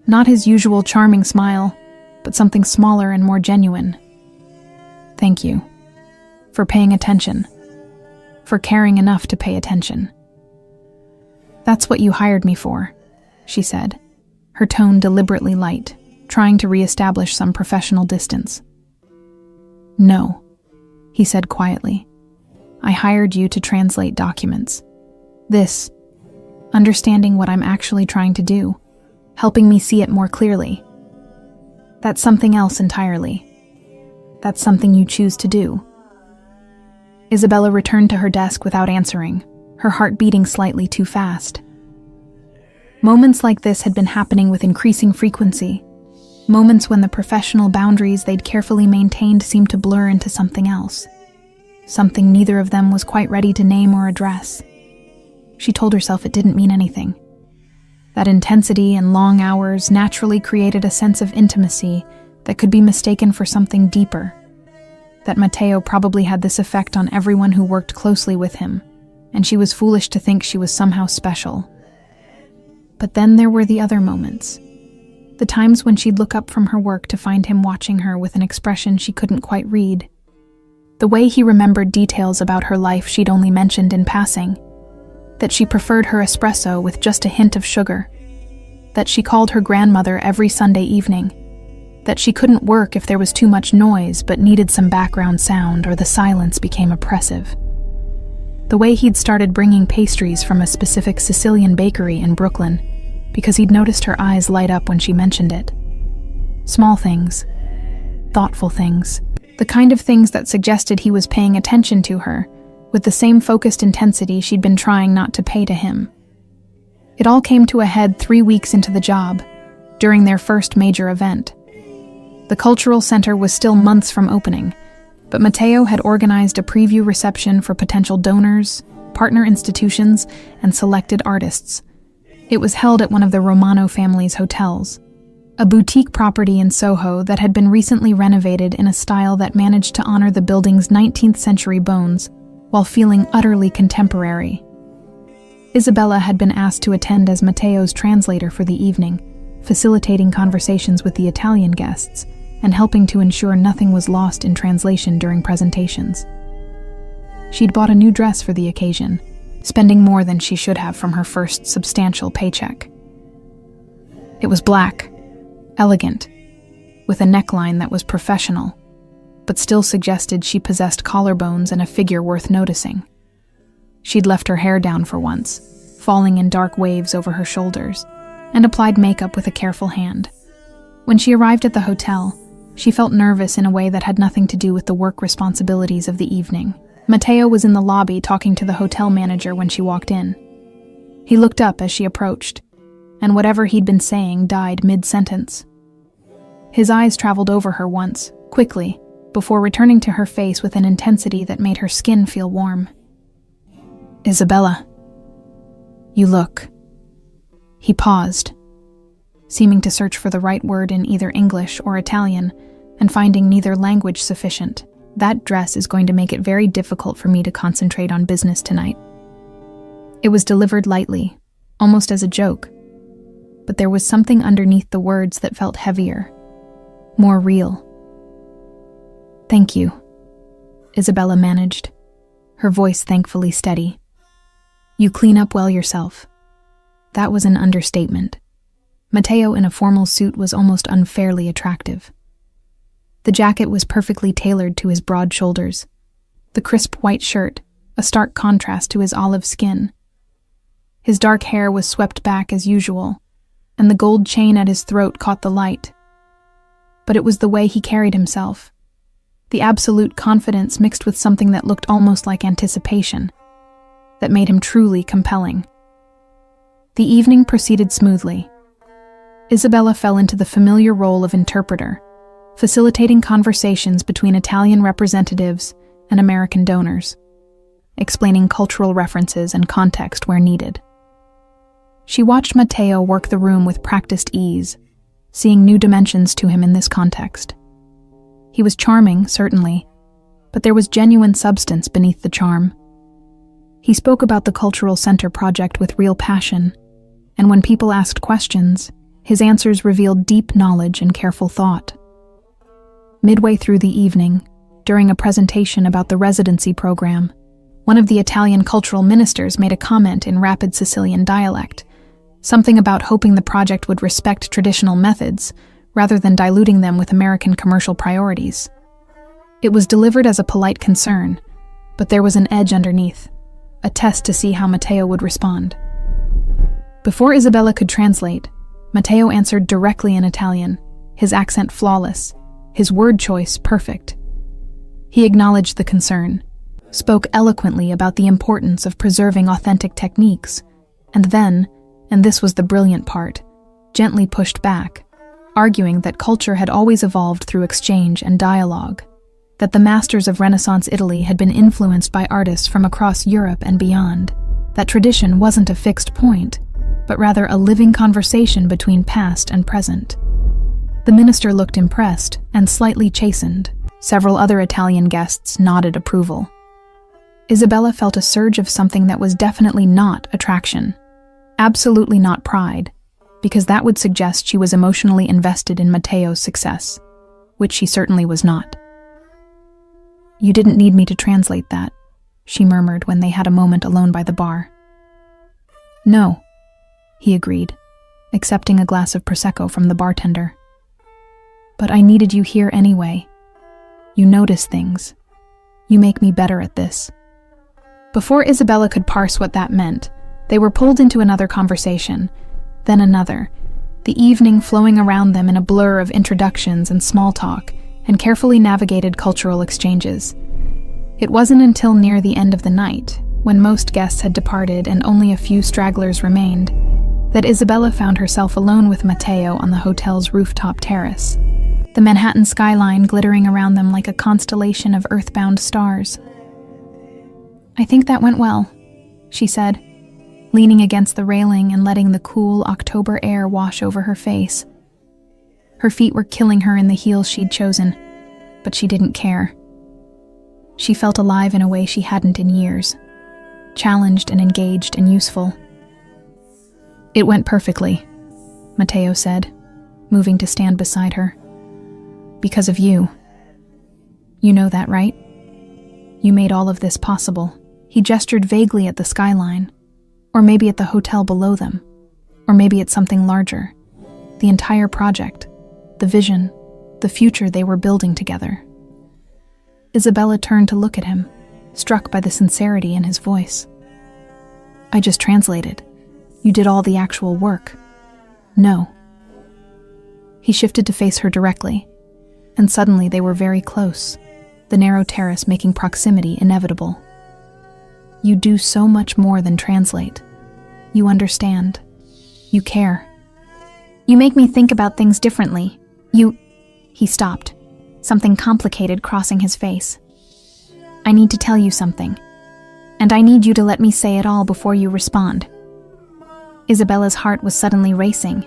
Not his usual charming smile, but something smaller and more genuine. "Thank you. For paying attention. For caring enough to pay attention." "That's what you hired me for," she said, her tone deliberately light, trying to reestablish some professional distance. "No," he said quietly. "I hired you to translate documents. This, understanding what I'm actually trying to do, helping me see it more clearly. That's something else entirely. That's something you choose to do." Isabella returned to her desk without answering, her heart beating slightly too fast. Moments like this had been happening with increasing frequency, moments when the professional boundaries they'd carefully maintained seemed to blur into something else, something neither of them was quite ready to name or address. She told herself it didn't mean anything. That intensity and long hours naturally created a sense of intimacy that could be mistaken for something deeper, that Matteo probably had this effect on everyone who worked closely with him, and she was foolish to think she was somehow special. But then there were the other moments, The times when she'd look up from her work to find him watching her with an expression she couldn't quite read. The way he remembered details about her life she'd only mentioned in passing. That she preferred her espresso with just a hint of sugar. That she called her grandmother every Sunday evening. That she couldn't work if there was too much noise but needed some background sound or the silence became oppressive. The way he'd started bringing pastries from a specific Sicilian bakery in Brooklyn because he'd noticed her eyes light up when she mentioned it. Small things. Thoughtful things. The kind of things that suggested he was paying attention to her, with the same focused intensity she'd been trying not to pay to him. It all came to a head 3 weeks into the job, during their first major event. The cultural center was still months from opening, but Matteo had organized a preview reception for potential donors, partner institutions, and selected artists. It was held at one of the Romano family's hotels, a boutique property in Soho that had been recently renovated in a style that managed to honor the building's 19th century bones while feeling utterly contemporary. Isabella had been asked to attend as Matteo's translator for the evening, facilitating conversations with the Italian guests and helping to ensure nothing was lost in translation during presentations. She'd bought a new dress for the occasion, spending more than she should have from her first substantial paycheck. It was black, elegant, with a neckline that was professional, but still suggested she possessed collarbones and a figure worth noticing. She'd left her hair down for once, falling in dark waves over her shoulders, and applied makeup with a careful hand. When she arrived at the hotel, she felt nervous in a way that had nothing to do with the work responsibilities of the evening. Matteo was in the lobby talking to the hotel manager when she walked in. He looked up as she approached, and whatever he'd been saying died mid-sentence. His eyes traveled over her once, quickly, before returning to her face with an intensity that made her skin feel warm. "Isabella, you look." He paused, seeming to search for the right word in either English or Italian, and finding neither language sufficient. "That dress is going to make it very difficult for me to concentrate on business tonight." It was delivered lightly, almost as a joke, but there was something underneath the words that felt heavier, more real. "Thank you," Isabella managed, her voice thankfully steady. "You clean up well yourself." That was an understatement. Matteo in a formal suit was almost unfairly attractive. The jacket was perfectly tailored to his broad shoulders. The crisp white shirt, a stark contrast to his olive skin. His dark hair was swept back as usual, and the gold chain at his throat caught the light. But it was the way he carried himself. The absolute confidence mixed with something that looked almost like anticipation, that made him truly compelling. The evening proceeded smoothly. Isabella fell into the familiar role of interpreter, facilitating conversations between Italian representatives and American donors, explaining cultural references and context where needed. She watched Matteo work the room with practiced ease, seeing new dimensions to him in this context. He was charming, certainly, but there was genuine substance beneath the charm. He spoke about the Cultural Center project with real passion, and when people asked questions, his answers revealed deep knowledge and careful thought. Midway through the evening, during a presentation about the residency program, one of the Italian cultural ministers made a comment in rapid Sicilian dialect, something about hoping the project would respect traditional methods rather than diluting them with American commercial priorities. It was delivered as a polite concern, but there was an edge underneath, a test to see how Matteo would respond. Before Isabella could translate, Matteo answered directly in Italian, his accent flawless, his word choice perfect. He acknowledged the concern, spoke eloquently about the importance of preserving authentic techniques, and then, and this was the brilliant part, gently pushed back, arguing that culture had always evolved through exchange and dialogue, that the masters of Renaissance Italy had been influenced by artists from across Europe and beyond, that tradition wasn't a fixed point, but rather a living conversation between past and present. The minister looked impressed and slightly chastened. Several other Italian guests nodded approval. Isabella felt a surge of something that was definitely not attraction, absolutely not pride, because that would suggest she was emotionally invested in Matteo's success, which she certainly was not. "You didn't need me to translate that," she murmured when they had a moment alone by the bar. "No," he agreed, accepting a glass of Prosecco from the bartender. "But I needed you here anyway. You notice things. You make me better at this." Before Isabella could parse what that meant, they were pulled into another conversation, then another, the evening flowing around them in a blur of introductions and small talk and carefully navigated cultural exchanges. It wasn't until near the end of the night, when most guests had departed and only a few stragglers remained, that Isabella found herself alone with Matteo on the hotel's rooftop terrace, the Manhattan skyline glittering around them like a constellation of earthbound stars. "I think that went well," she said, leaning against the railing and letting the cool October air wash over her face. Her feet were killing her in the heels she'd chosen, but she didn't care. She felt alive in a way she hadn't in years, challenged and engaged and useful. "It went perfectly," Matteo said, moving to stand beside her. "Because of you. You know that, right? You made all of this possible." He gestured vaguely at the skyline, or maybe at the hotel below them, or maybe at something larger. The entire project, the vision, the future they were building together. Isabella turned to look at him, struck by the sincerity in his voice. "I just translated. You did all the actual work." "No." He shifted to face her directly, and suddenly they were very close, the narrow terrace making proximity inevitable. "You do so much more than translate. You understand. You care. You make me think about things differently. He stopped, something complicated crossing his face. "I need to tell you something, and I need you to let me say it all before you respond." Isabella's heart was suddenly racing.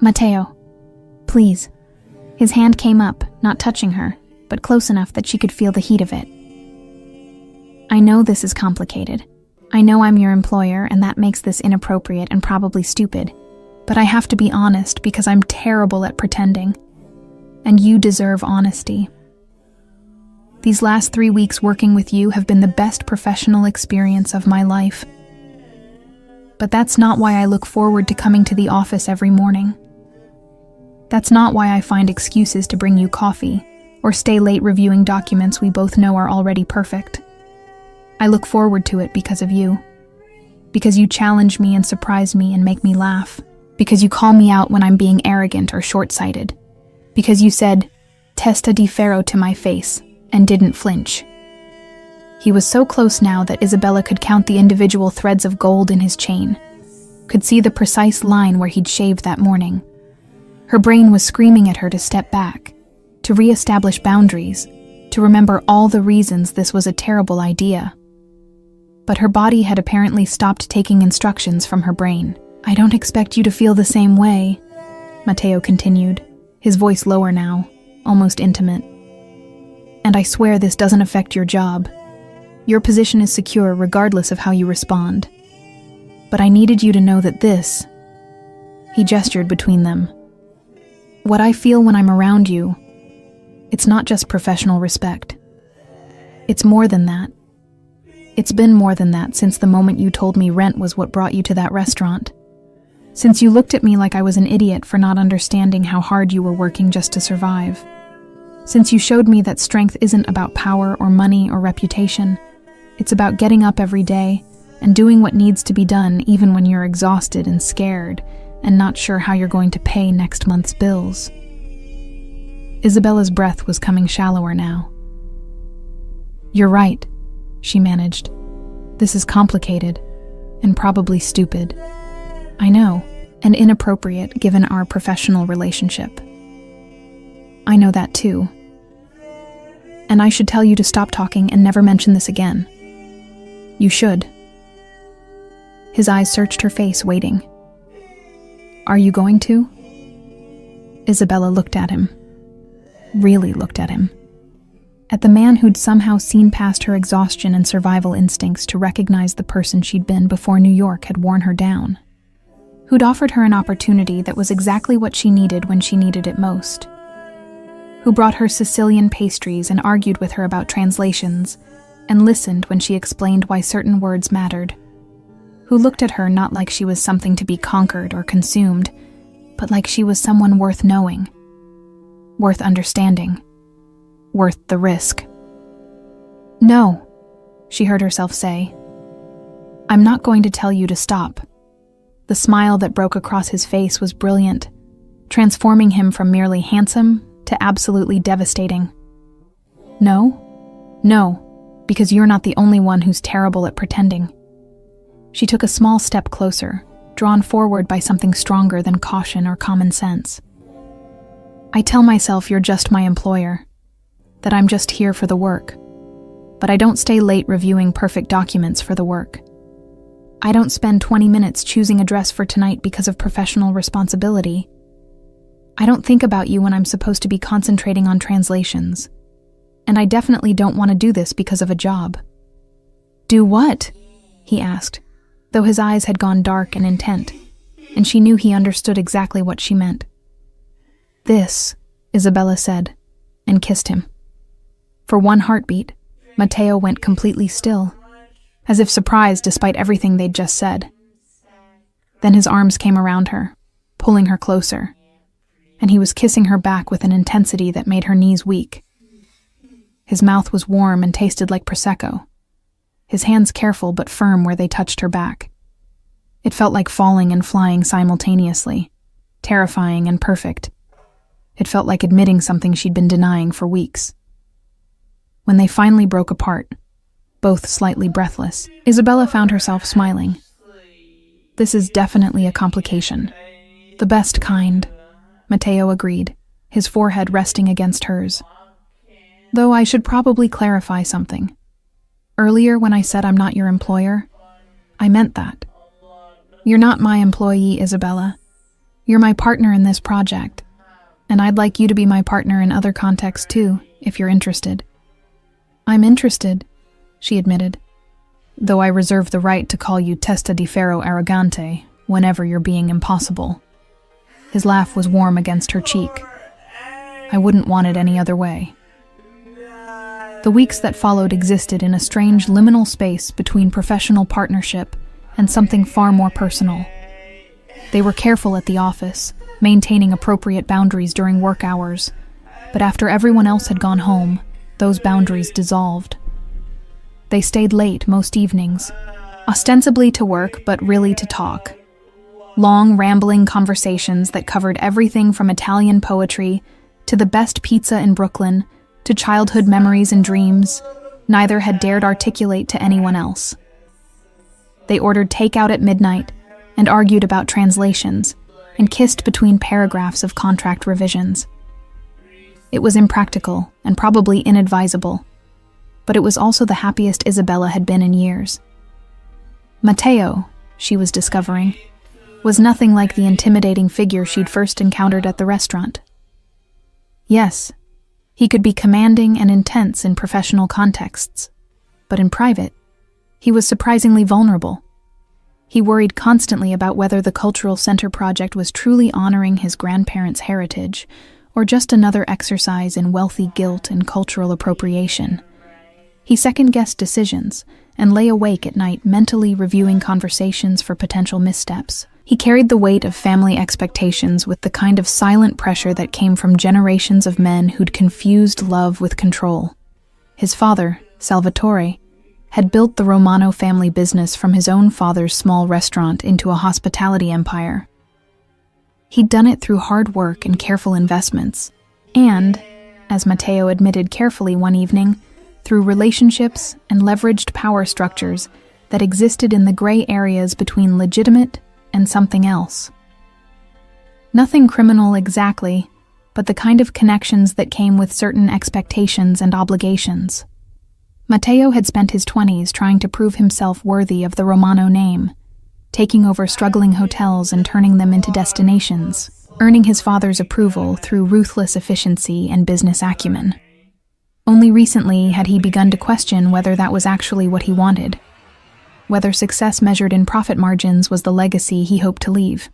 "Matteo, please." His hand came up, not touching her, but close enough that she could feel the heat of it. "I know this is complicated. I know I'm your employer, and that makes this inappropriate and probably stupid. But I have to be honest because I'm terrible at pretending. And you deserve honesty. These last 3 weeks working with you have been the best professional experience of my life. But that's not why I look forward to coming to the office every morning. That's not why I find excuses to bring you coffee or stay late reviewing documents we both know are already perfect. I look forward to it because of you. Because you challenge me and surprise me and make me laugh. Because you call me out when I'm being arrogant or short-sighted. Because you said, 'Testa di ferro' to my face and didn't flinch." He was so close now that Isabella could count the individual threads of gold in his chain, could see the precise line where he'd shaved that morning. Her brain was screaming at her to step back, to re-establish boundaries, to remember all the reasons this was a terrible idea. But her body had apparently stopped taking instructions from her brain. "I don't expect you to feel the same way," Matteo continued, his voice lower now, almost intimate. "And I swear this doesn't affect your job. Your position is secure regardless of how you respond. But I needed you to know that this," he gestured between them, "what I feel when I'm around you, it's not just professional respect. It's more than that. It's been more than that since the moment you told me rent was what brought you to that restaurant. Since you looked at me like I was an idiot for not understanding how hard you were working just to survive. Since you showed me that strength isn't about power or money or reputation. It's about getting up every day and doing what needs to be done even when you're exhausted and scared and not sure how you're going to pay next month's bills." Isabella's breath was coming shallower now. "You're right," she managed. "This is complicated and probably stupid. I know, and inappropriate given our professional relationship. I know that too. And I should tell you to stop talking and never mention this again. You should." His eyes searched her face, waiting. "Are you going to?" Isabella looked at him. Really looked at him. At the man who'd somehow seen past her exhaustion and survival instincts to recognize the person she'd been before New York had worn her down. who'd offered her an opportunity that was exactly what she needed when she needed it most, who brought her Sicilian pastries and argued with her about translations and listened when she explained why certain words mattered, who looked at her not like she was something to be conquered or consumed, but like she was someone worth knowing, worth understanding, worth the risk. "No," she heard herself say. "I'm not going to tell you to stop." The smile that broke across his face was brilliant, transforming him from merely handsome to absolutely devastating. "No? No, because you're not the only one who's terrible at pretending." She took a small step closer, drawn forward by something stronger than caution or common sense. "I tell myself you're just my employer, that I'm just here for the work, but I don't stay late reviewing perfect documents for the work. I don't spend 20 minutes choosing a dress for tonight because of professional responsibility. I don't think about you when I'm supposed to be concentrating on translations. And I definitely don't want to do this because of a job." "Do what?" he asked, though his eyes had gone dark and intent, and she knew he understood exactly what she meant. "This," Isabella said, and kissed him. For one heartbeat, Matteo went completely still, as if surprised despite everything they'd just said. Then his arms came around her, pulling her closer, and he was kissing her back with an intensity that made her knees weak. His mouth was warm and tasted like Prosecco, his hands careful but firm where they touched her back. It felt like falling and flying simultaneously, terrifying and perfect. It felt like admitting something she'd been denying for weeks. When they finally broke apart, both slightly breathless, Isabella found herself smiling. "This is definitely a complication. The best kind," Matteo agreed, his forehead resting against hers. "Though I should probably clarify something. Earlier when I said I'm not your employer, I meant that. You're not my employee, Isabella. You're my partner in this project, and I'd like you to be my partner in other contexts too, if you're interested." "I'm interested," she admitted, "though I reserve the right to call you testa di ferro arrogante whenever you're being impossible." His laugh was warm against her cheek. "I wouldn't want it any other way." The weeks that followed existed in a strange liminal space between professional partnership and something far more personal. They were careful at the office, maintaining appropriate boundaries during work hours, but after everyone else had gone home, those boundaries dissolved. They stayed late most evenings, ostensibly to work but really to talk. Long, rambling conversations that covered everything from Italian poetry to the best pizza in Brooklyn to childhood memories and dreams neither had dared articulate to anyone else. They ordered takeout at midnight and argued about translations and kissed between paragraphs of contract revisions. It was impractical and probably inadvisable, but it was also the happiest Isabella had been in years. Matteo, she was discovering, was nothing like the intimidating figure she'd first encountered at the restaurant. Yes, he could be commanding and intense in professional contexts, but in private, he was surprisingly vulnerable. He worried constantly about whether the Cultural Center project was truly honoring his grandparents' heritage or just another exercise in wealthy guilt and cultural appropriation. He second-guessed decisions and lay awake at night mentally reviewing conversations for potential missteps. He carried the weight of family expectations with the kind of silent pressure that came from generations of men who'd confused love with control. His father, Salvatore, had built the Romano family business from his own father's small restaurant into a hospitality empire. He'd done it through hard work and careful investments, and, as Matteo admitted carefully one evening, through relationships and leveraged power structures that existed in the gray areas between legitimate and something else. Nothing criminal exactly, but the kind of connections that came with certain expectations and obligations. Matteo had spent his 20s trying to prove himself worthy of the Romano name, taking over struggling hotels and turning them into destinations, earning his father's approval through ruthless efficiency and business acumen. Only recently had he begun to question whether that was actually what he wanted, whether success measured in profit margins was the legacy he hoped to leave.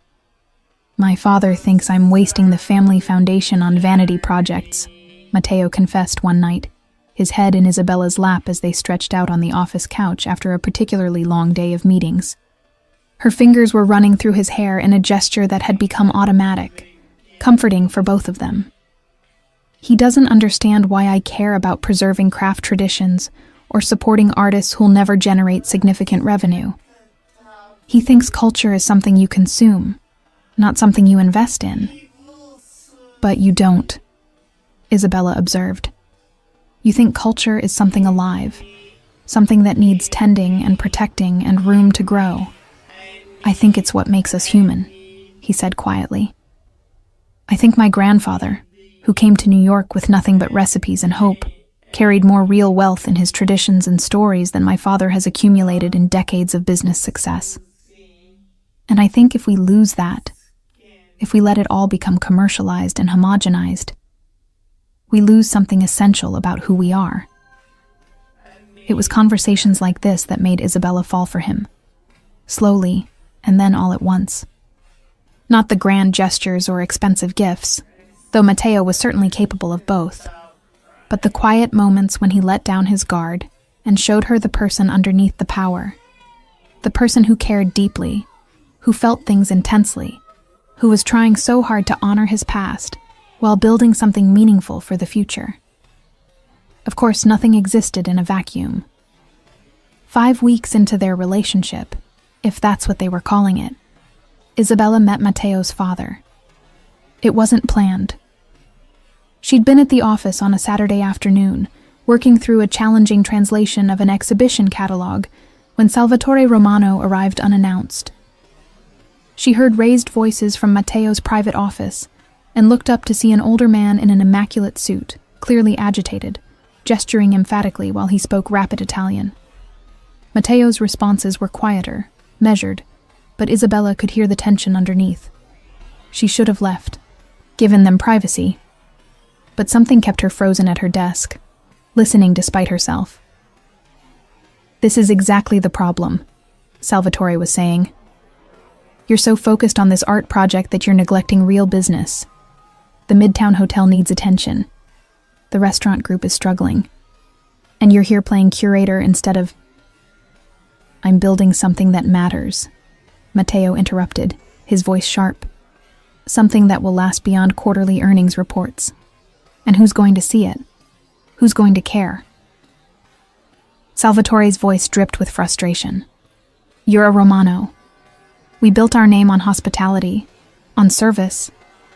My father thinks I'm wasting the family foundation on vanity projects, Matteo confessed one night, his head in Isabella's lap as they stretched out on the office couch after a particularly long day of meetings. Her fingers were running through his hair in a gesture that had become automatic, comforting for both of them. He doesn't understand why I care about preserving craft traditions or supporting artists who'll never generate significant revenue. He thinks culture is something you consume, not something you invest in. But you don't, Isabella observed. You think culture is something alive, something that needs tending and protecting and room to grow. I think it's what makes us human, he said quietly. I think my grandfather, who came to New York with nothing but recipes and hope, carried more real wealth in his traditions and stories than my father has accumulated in decades of business success. And I think if we lose that, if we let it all become commercialized and homogenized, we lose something essential about who we are. It was conversations like this that made Isabella fall for him, slowly and then all at once. Not the grand gestures or expensive gifts, though Matteo was certainly capable of both, but the quiet moments when he let down his guard and showed her the person underneath the power, the person who cared deeply, who felt things intensely, who was trying so hard to honor his past while building something meaningful for the future. Of course, nothing existed in a vacuum. 5 weeks into their relationship, if that's what they were calling it, Isabella met Matteo's father. It wasn't planned. She'd been at the office on a Saturday afternoon, working through a challenging translation of an exhibition catalog, when Salvatore Romano arrived unannounced. She heard raised voices from Matteo's private office and looked up to see an older man in an immaculate suit, clearly agitated, gesturing emphatically while he spoke rapid Italian. Matteo's responses were quieter, measured, but Isabella could hear the tension underneath. She should have left, given them privacy, but something kept her frozen at her desk, listening despite herself. This is exactly the problem, Salvatore was saying. You're so focused on this art project that you're neglecting real business. The Midtown Hotel needs attention. The restaurant group is struggling. And you're here playing curator instead of... I'm building something that matters, Matteo interrupted, his voice sharp. Something that will last beyond quarterly earnings reports. And who's going to see it? Who's going to care? Salvatore's voice dripped with frustration. You're a Romano. We built our name on hospitality, on service,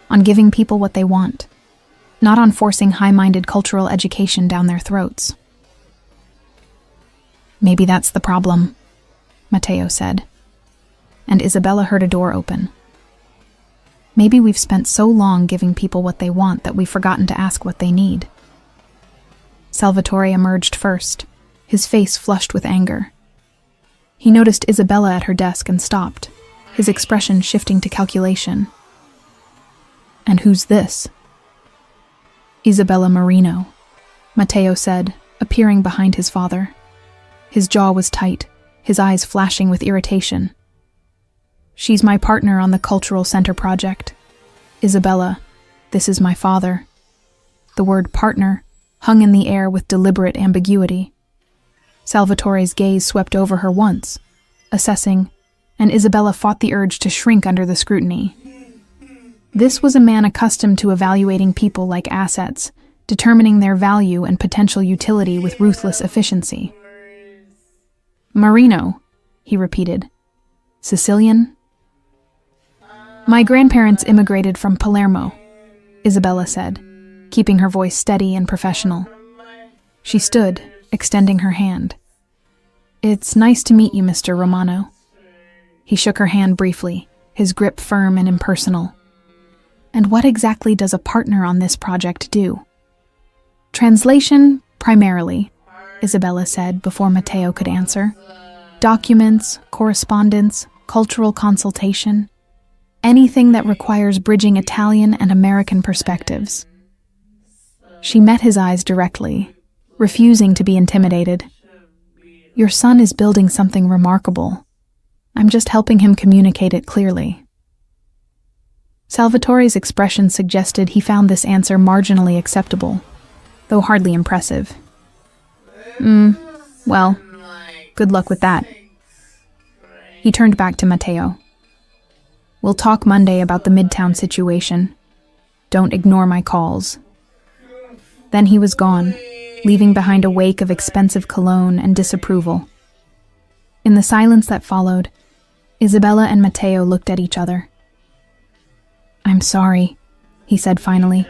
on giving people what they want, not on forcing high-minded cultural education down their throats. Maybe that's the problem, Matteo said, and Isabella heard a door open. Maybe we've spent so long giving people what they want that we've forgotten to ask what they need. Salvatore emerged first, his face flushed with anger. He noticed Isabella at her desk and stopped, his expression shifting to calculation. And who's this? Isabella Marino, Matteo said, appearing behind his father. His jaw was tight, his eyes flashing with irritation. She's my partner on the Cultural Center project. Isabella, this is my father. The word partner hung in the air with deliberate ambiguity. Salvatore's gaze swept over her once, assessing, and Isabella fought the urge to shrink under the scrutiny. This was a man accustomed to evaluating people like assets, determining their value and potential utility with ruthless efficiency. Marino, he repeated. Sicilian? My grandparents immigrated from Palermo, Isabella said, keeping her voice steady and professional. She stood, extending her hand. It's nice to meet you, Mr. Romano. He shook her hand briefly, his grip firm and impersonal. And what exactly does a partner on this project do? Translation, primarily, Isabella said before Matteo could answer. Documents, correspondence, cultural consultation, anything that requires bridging Italian and American perspectives. She met his eyes directly, refusing to be intimidated. Your son is building something remarkable. I'm just helping him communicate it clearly. Salvatore's expression suggested he found this answer marginally acceptable, though hardly impressive. Well, good luck with that. He turned back to Matteo. We'll talk Monday about the Midtown situation. Don't ignore my calls. Then he was gone, leaving behind a wake of expensive cologne and disapproval. In the silence that followed, Isabella and Matteo looked at each other. I'm sorry, he said finally.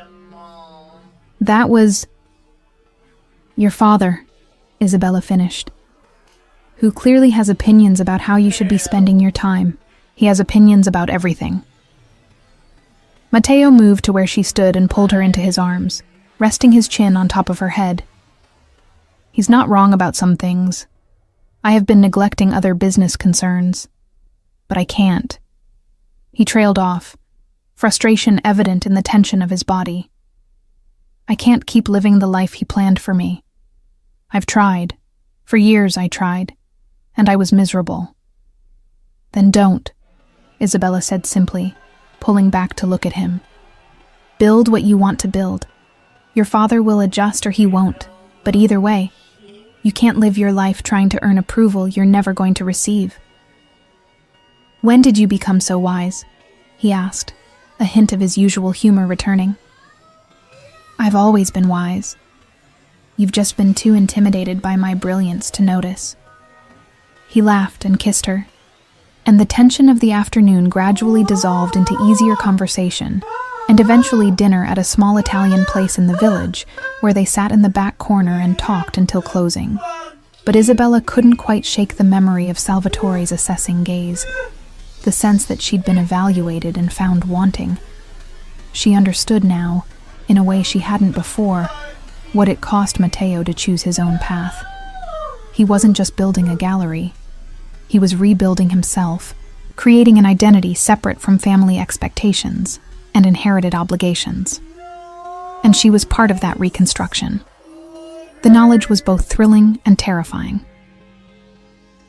That was your father, Isabella finished, who clearly has opinions about how you should be spending your time. He has opinions about everything. Matteo moved to where she stood and pulled her into his arms, resting his chin on top of her head. He's not wrong about some things. I have been neglecting other business concerns. But I can't. He trailed off, frustration evident in the tension of his body. I can't keep living the life he planned for me. I've tried. For years I tried. And I was miserable. Then don't, Isabella said simply, pulling back to look at him. Build what you want to build. Your father will adjust or he won't, but either way, you can't live your life trying to earn approval you're never going to receive. When did you become so wise? He asked, a hint of his usual humor returning. I've always been wise. You've just been too intimidated by my brilliance to notice. He laughed and kissed her, and the tension of the afternoon gradually dissolved into easier conversation, and eventually dinner at a small Italian place in the village, where they sat in the back corner and talked until closing. But Isabella couldn't quite shake the memory of Salvatore's assessing gaze, the sense that she'd been evaluated and found wanting. She understood now, in a way she hadn't before, what it cost Matteo to choose his own path. He wasn't just building a gallery. He was rebuilding himself, creating an identity separate from family expectations and inherited obligations. And she was part of that reconstruction. The knowledge was both thrilling and terrifying.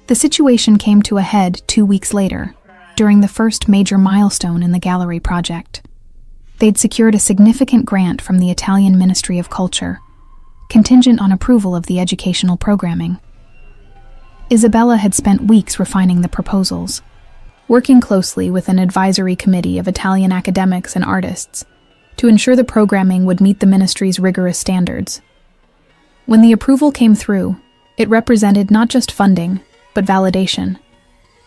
The situation came to a head 2 weeks later, during the first major milestone in the gallery project. They'd secured a significant grant from the Italian Ministry of Culture, contingent on approval of the educational programming. Isabella had spent weeks refining the proposals, working closely with an advisory committee of Italian academics and artists to ensure the programming would meet the ministry's rigorous standards. When the approval came through, it represented not just funding, but validation,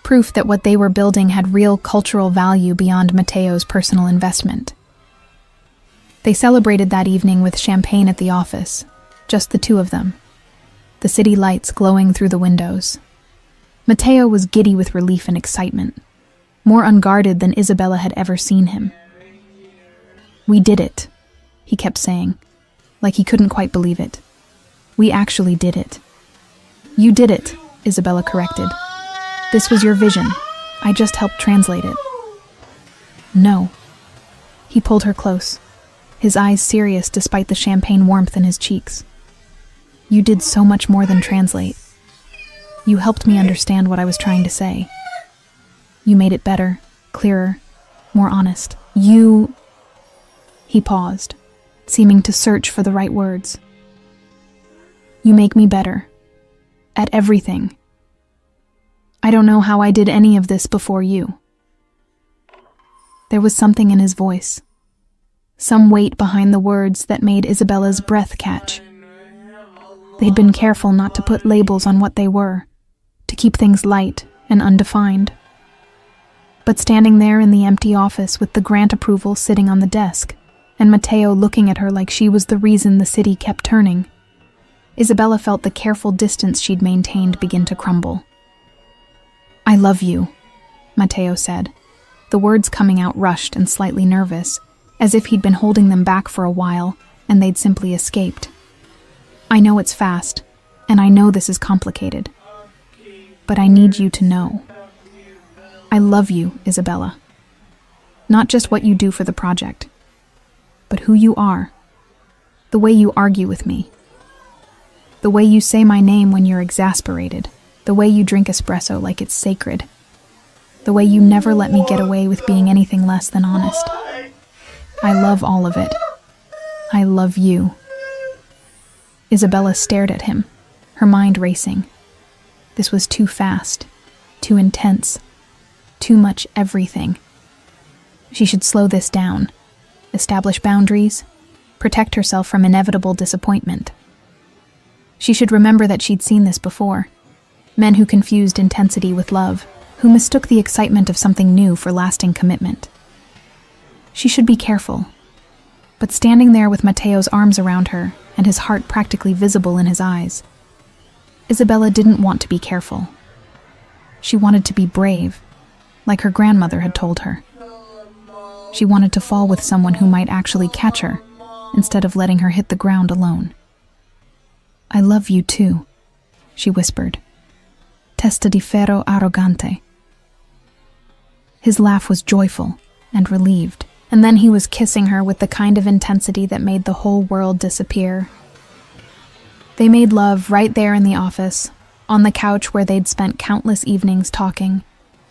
proof that what they were building had real cultural value beyond Matteo's personal investment. They celebrated that evening with champagne at the office, just the two of them, the city lights glowing through the windows. Matteo was giddy with relief and excitement, more unguarded than Isabella had ever seen him. We did it, he kept saying, like he couldn't quite believe it. We actually did it. You did it, Isabella corrected. This was your vision. I just helped translate it. No. He pulled her close, his eyes serious despite the champagne warmth in his cheeks. You did so much more than translate. You helped me understand what I was trying to say. You made it better, clearer, more honest. He paused, seeming to search for the right words. You make me better. At everything. I don't know how I did any of this before you. There was something in his voice, some weight behind the words that made Isabella's breath catch. They'd been careful not to put labels on what they were, to keep things light and undefined. But standing there in the empty office with the grant approval sitting on the desk, and Matteo looking at her like she was the reason the city kept turning, Isabella felt the careful distance she'd maintained begin to crumble. I love you, Matteo said, the words coming out rushed and slightly nervous, as if he'd been holding them back for a while and they'd simply escaped. I know it's fast, and I know this is complicated, but I need you to know. I love you, Isabella. Not just what you do for the project, but who you are, the way you argue with me, the way you say my name when you're exasperated, the way you drink espresso like it's sacred, the way you never let me get away with being anything less than honest. I love all of it. I love you." Isabella stared at him, her mind racing. This was too fast, too intense, too much everything. She should slow this down, establish boundaries, protect herself from inevitable disappointment. She should remember that she'd seen this before. Men who confused intensity with love, who mistook the excitement of something new for lasting commitment. She should be careful. But standing there with Matteo's arms around her and his heart practically visible in his eyes, Isabella didn't want to be careful. She wanted to be brave, like her grandmother had told her. She wanted to fall with someone who might actually catch her, instead of letting her hit the ground alone. "I love you too," she whispered. "Testa di ferro arrogante." His laugh was joyful and relieved, and then he was kissing her with the kind of intensity that made the whole world disappear. They made love right there in the office, on the couch where they'd spent countless evenings talking,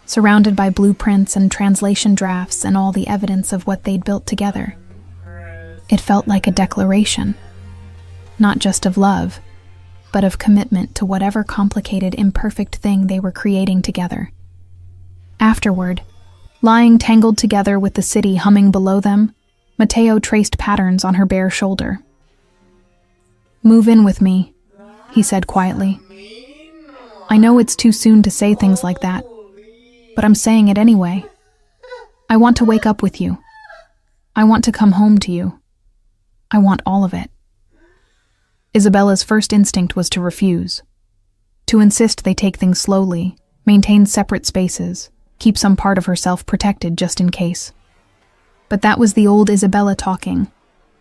surrounded by blueprints and translation drafts and all the evidence of what they'd built together. It felt like a declaration, not just of love, but of commitment to whatever complicated, imperfect thing they were creating together. Afterward, lying tangled together with the city humming below them, Matteo traced patterns on her bare shoulder. "Move in with me," he said quietly. "I know it's too soon to say things like that, but I'm saying it anyway. I want to wake up with you. I want to come home to you. I want all of it." Isabella's first instinct was to refuse, to insist they take things slowly, maintain separate spaces, keep some part of herself protected just in case. But that was the old Isabella talking,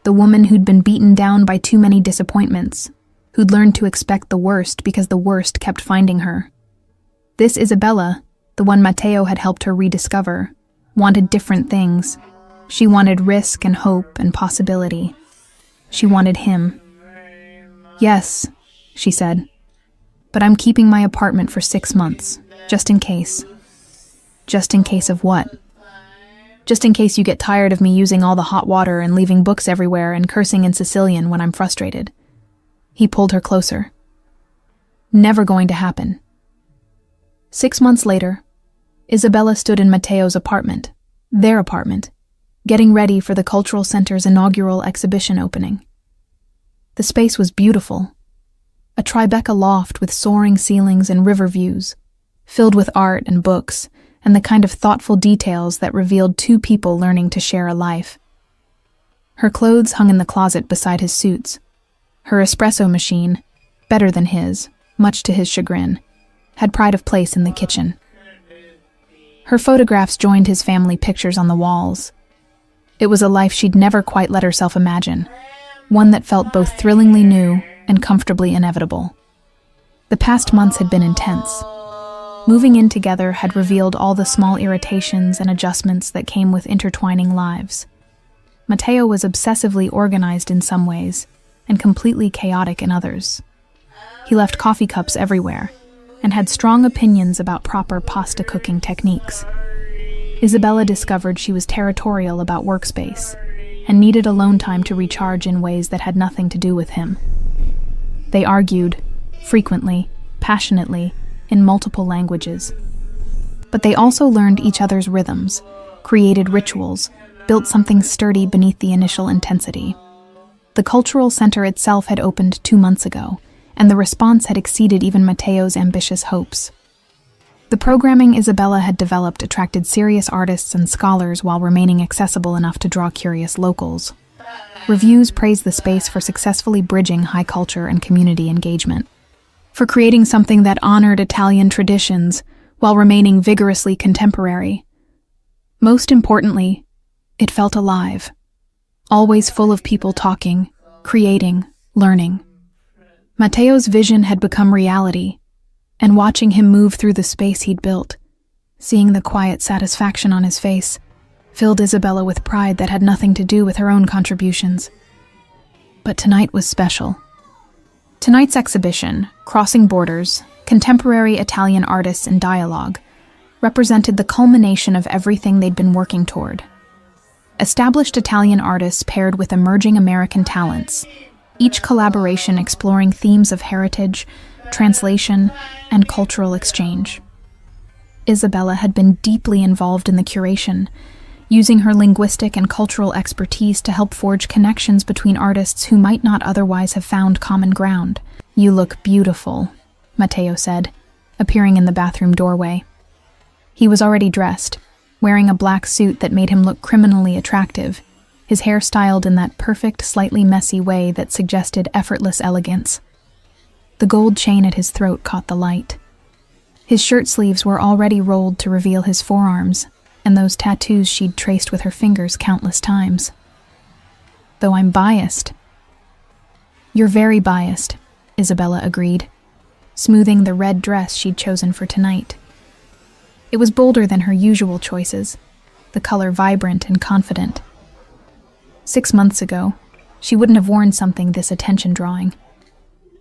the woman who'd been beaten down by too many disappointments, who'd learned to expect the worst because the worst kept finding her. This Isabella, the one Matteo had helped her rediscover, wanted different things. She wanted risk and hope and possibility. She wanted him. "Yes," she said, "but I'm keeping my apartment for 6 months, just in case." "Just in case of what?" "Just in case you get tired of me using all the hot water and leaving books everywhere and cursing in Sicilian when I'm frustrated." He pulled her closer. "Never going to happen." 6 months later, Isabella stood in Matteo's apartment, their apartment, getting ready for the Cultural Center's inaugural exhibition opening. The space was beautiful, a Tribeca loft with soaring ceilings and river views, filled with art and books, and the kind of thoughtful details that revealed two people learning to share a life. Her clothes hung in the closet beside his suits. Her espresso machine, better than his, much to his chagrin, had pride of place in the kitchen. Her photographs joined his family pictures on the walls. It was a life she'd never quite let herself imagine, one that felt both thrillingly new and comfortably inevitable. The past months had been intense. Moving in together had revealed all the small irritations and adjustments that came with intertwining lives. Matteo was obsessively organized in some ways, and completely chaotic in others. He left coffee cups everywhere, and had strong opinions about proper pasta cooking techniques. Isabella discovered she was territorial about workspace, and needed alone time to recharge in ways that had nothing to do with him. They argued, frequently, passionately, in multiple languages. But they also learned each other's rhythms, created rituals, built something sturdy beneath the initial intensity. The Cultural Center itself had opened 2 months ago, and the response had exceeded even Matteo's ambitious hopes. The programming Isabella had developed attracted serious artists and scholars while remaining accessible enough to draw curious locals. Reviews praised the space for successfully bridging high culture and community engagement, for creating something that honored Italian traditions while remaining vigorously contemporary. Most importantly, it felt alive, always full of people talking, creating, learning. Matteo's vision had become reality, and watching him move through the space he'd built, seeing the quiet satisfaction on his face, filled Isabella with pride that had nothing to do with her own contributions. But tonight was special. Tonight's exhibition, Crossing Borders, Contemporary Italian Artists in Dialogue, represented the culmination of everything they'd been working toward. Established Italian artists paired with emerging American talents, each collaboration exploring themes of heritage, translation, and cultural exchange. Isabella had been deeply involved in the curation, using her linguistic and cultural expertise to help forge connections between artists who might not otherwise have found common ground. "You look beautiful," Matteo said, appearing in the bathroom doorway. He was already dressed, wearing a black suit that made him look criminally attractive, his hair styled in that perfect, slightly messy way that suggested effortless elegance. The gold chain at his throat caught the light. His shirt sleeves were already rolled to reveal his forearms, and those tattoos she'd traced with her fingers countless times. "Though I'm biased." "You're very biased," Isabella agreed, smoothing the red dress she'd chosen for tonight. It was bolder than her usual choices, the color vibrant and confident. 6 months ago, she wouldn't have worn something this attention-drawing.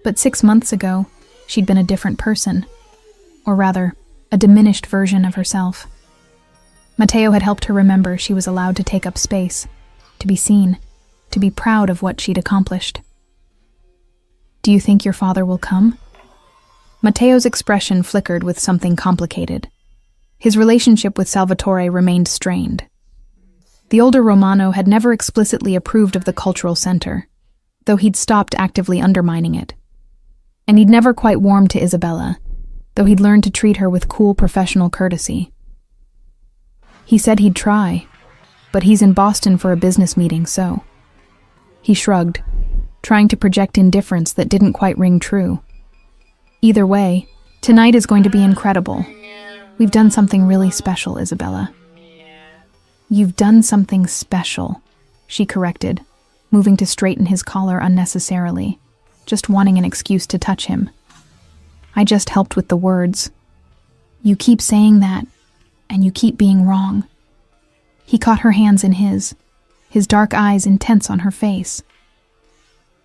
But 6 months ago, she'd been a different person, or rather, a diminished version of herself. Matteo had helped her remember she was allowed to take up space, to be seen, to be proud of what she'd accomplished. "Do you think your father will come?" Matteo's expression flickered with something complicated. His relationship with Salvatore remained strained. The older Romano had never explicitly approved of the cultural center, though he'd stopped actively undermining it. And he'd never quite warmed to Isabella, though he'd learned to treat her with cool professional courtesy. He said he'd try, but he's in Boston for a business meeting, so... He shrugged, trying to project indifference that didn't quite ring true. "Either way, tonight is going to be incredible. We've done something really special, Isabella." "You've done something special," she corrected, moving to straighten his collar unnecessarily, just wanting an excuse to touch him. "I just helped with the words." "You keep saying that, and you keep being wrong." He caught her hands in his dark eyes intense on her face.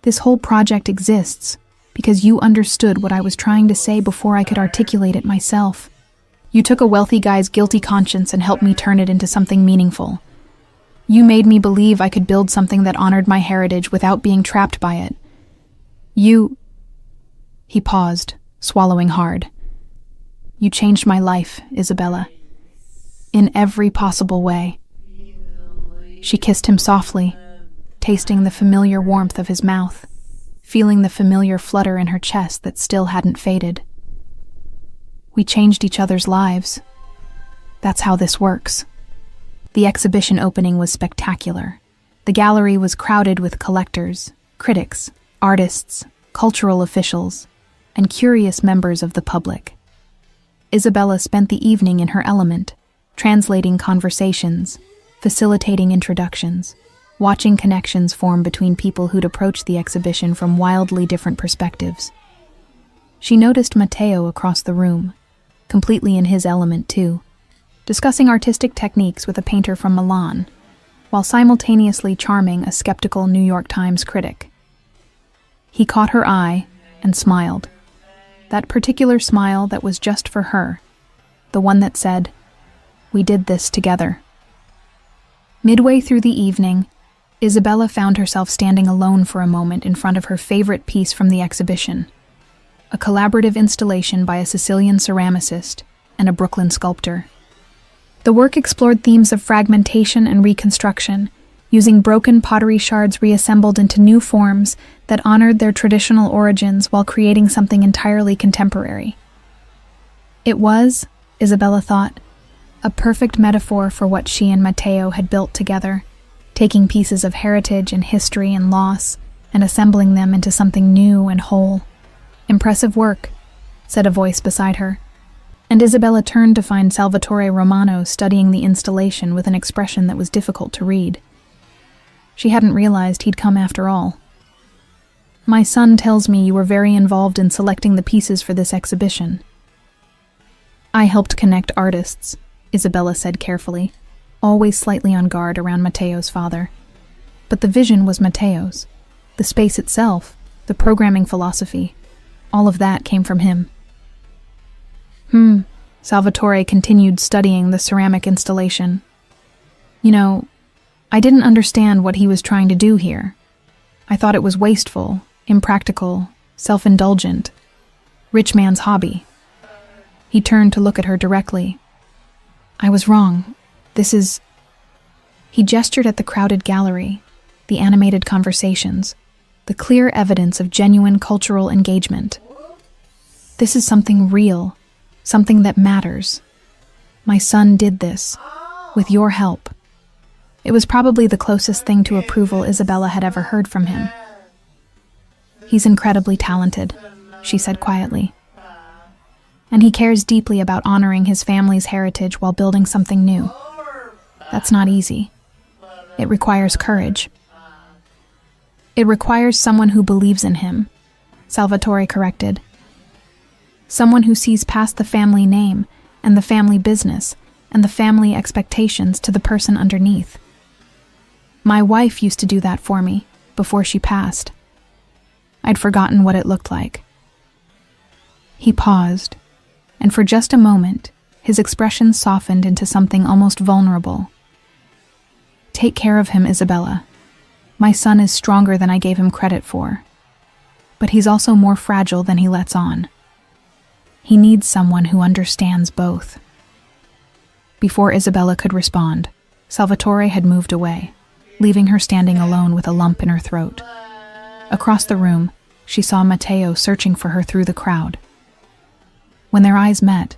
"This whole project exists because you understood what I was trying to say before I could articulate it myself. You took a wealthy guy's guilty conscience and helped me turn it into something meaningful. You made me believe I could build something that honored my heritage without being trapped by it. You..." He paused, swallowing hard. "You changed my life, Isabella. In every possible way." She kissed him softly, tasting the familiar warmth of his mouth, feeling the familiar flutter in her chest that still hadn't faded. "We changed each other's lives. That's how this works." The exhibition opening was spectacular. The gallery was crowded with collectors, critics, artists, cultural officials, and curious members of the public. Isabella spent the evening in her element, translating conversations, facilitating introductions, watching connections form between people who'd approached the exhibition from wildly different perspectives. She noticed Matteo across the room, completely in his element too, discussing artistic techniques with a painter from Milan, while simultaneously charming a skeptical New York Times critic. He caught her eye and smiled, that particular smile that was just for her, the one that said, "We did this together." Midway through the evening, Isabella found herself standing alone for a moment in front of her favorite piece from the exhibition, a collaborative installation by a Sicilian ceramicist and a Brooklyn sculptor. The work explored themes of fragmentation and reconstruction, using broken pottery shards reassembled into new forms that honored their traditional origins while creating something entirely contemporary. It was, Isabella thought, a perfect metaphor for what she and Matteo had built together, taking pieces of heritage and history and loss and assembling them into something new and whole. "Impressive work," said a voice beside her, and Isabella turned to find Salvatore Romano studying the installation with an expression that was difficult to read. She hadn't realized he'd come after all. "My son tells me you were very involved in selecting the pieces for this exhibition." "I helped connect artists," Isabella said carefully, always slightly on guard around Matteo's father. But the vision was Matteo's. The space itself, the programming philosophy, all of that came from him. Salvatore continued studying the ceramic installation. "You know, I didn't understand what he was trying to do here. I thought it was wasteful, impractical, self-indulgent. Rich man's hobby. He turned to look at her directly. I was wrong. This is... He gestured at the crowded gallery, the animated conversations, the clear evidence of genuine cultural engagement. This is something real, something that matters. My son did this, with your help. It was probably the closest thing to approval Isabella had ever heard from him. He's incredibly talented, she said quietly. And he cares deeply about honoring his family's heritage while building something new. That's not easy. It requires courage. It requires someone who believes in him, Salvatore corrected. Someone who sees past the family name and the family business and the family expectations to the person underneath. My wife used to do that for me before she passed. I'd forgotten what it looked like. He paused, and for just a moment, his expression softened into something almost vulnerable. Take care of him, Isabella. My son is stronger than I gave him credit for. But he's also more fragile than he lets on. He needs someone who understands both. Before Isabella could respond, Salvatore had moved away, leaving her standing alone with a lump in her throat. Across the room, she saw Matteo searching for her through the crowd. When their eyes met,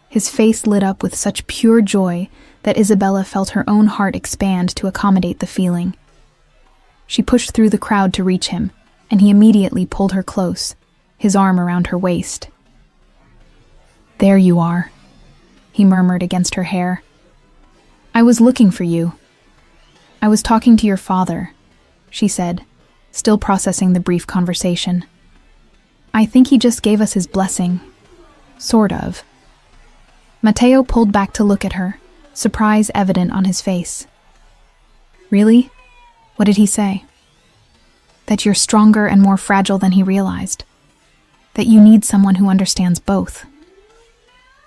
his face lit up with such pure joy that Isabella felt her own heart expand to accommodate the feeling. She pushed through the crowd to reach him, and he immediately pulled her close, his arm around her waist. There you are, he murmured against her hair. I was looking for you. I was talking to your father, she said, still processing the brief conversation. I think he just gave us his blessing. Sort of. Matteo pulled back to look at her, surprise evident on his face. Really? What did he say? That you're stronger and more fragile than he realized. That you need someone who understands both.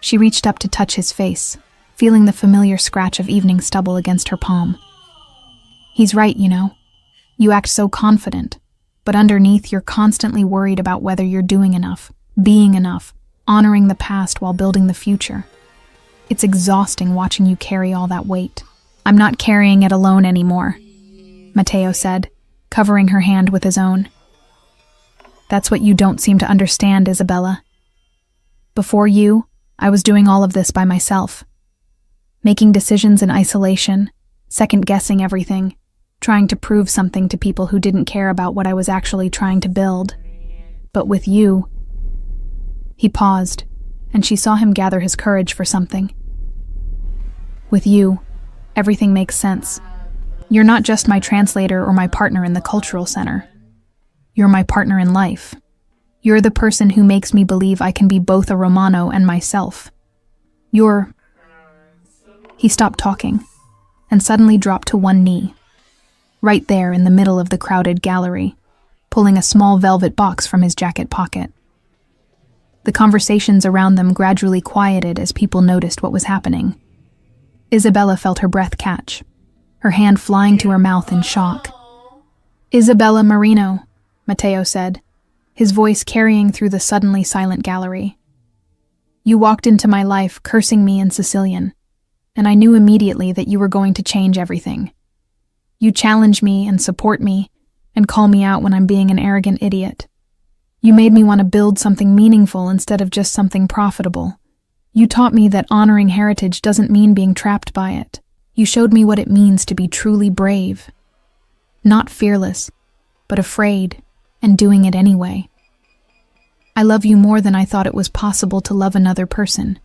She reached up to touch his face, feeling the familiar scratch of evening stubble against her palm. He's right, you know. You act so confident, but underneath you're constantly worried about whether you're doing enough, being enough, honoring the past while building the future. It's exhausting watching you carry all that weight. I'm not carrying it alone anymore, Matteo said, covering her hand with his own. That's what you don't seem to understand, Isabella. Before you, I was doing all of this by myself. Making decisions in isolation, second-guessing everything, trying to prove something to people who didn't care about what I was actually trying to build. But with you... He paused, and she saw him gather his courage for something. With you, everything makes sense. You're not just my translator or my partner in the cultural center. You're my partner in life. You're the person who makes me believe I can be both a Romano and myself. You're... He stopped talking, and suddenly dropped to one knee, right there in the middle of the crowded gallery, pulling a small velvet box from his jacket pocket. The conversations around them gradually quieted as people noticed what was happening. Isabella felt her breath catch, her hand flying to her mouth in shock. Isabella Marino, Matteo said, his voice carrying through the suddenly silent gallery. You walked into my life cursing me in Sicilian, and I knew immediately that you were going to change everything. You challenge me and support me, and call me out when I'm being an arrogant idiot. You made me want to build something meaningful instead of just something profitable. You taught me that honoring heritage doesn't mean being trapped by it. You showed me what it means to be truly brave. Not fearless, but afraid, and doing it anyway. I love you more than I thought it was possible to love another person.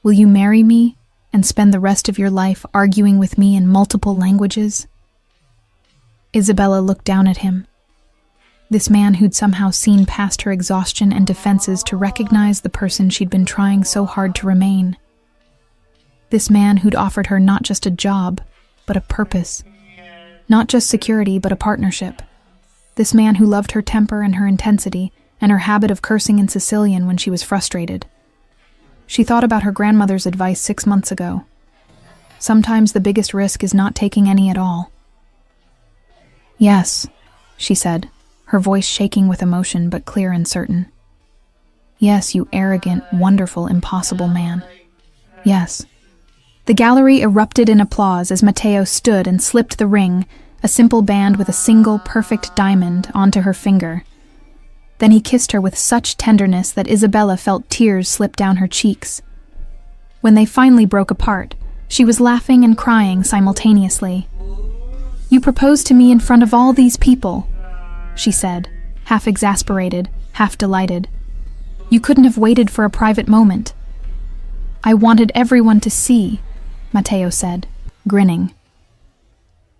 Will you marry me and spend the rest of your life arguing with me in multiple languages? Isabella looked down at him. This man who'd somehow seen past her exhaustion and defenses to recognize the person she'd been trying so hard to remain. This man who'd offered her not just a job, but a purpose. Not just security, but a partnership. This man who loved her temper and her intensity, and her habit of cursing in Sicilian when she was frustrated. She thought about her grandmother's advice 6 months ago. Sometimes the biggest risk is not taking any at all. Yes, she said, her voice shaking with emotion but clear and certain. Yes, you arrogant, wonderful, impossible man. Yes. The gallery erupted in applause as Matteo stood and slipped the ring, a simple band with a single perfect diamond, onto her finger. Then he kissed her with such tenderness that Isabella felt tears slip down her cheeks. When they finally broke apart, she was laughing and crying simultaneously. "You proposed to me in front of all these people," she said, half exasperated, half delighted. "You couldn't have waited for a private moment." "I wanted everyone to see," Matteo said, grinning.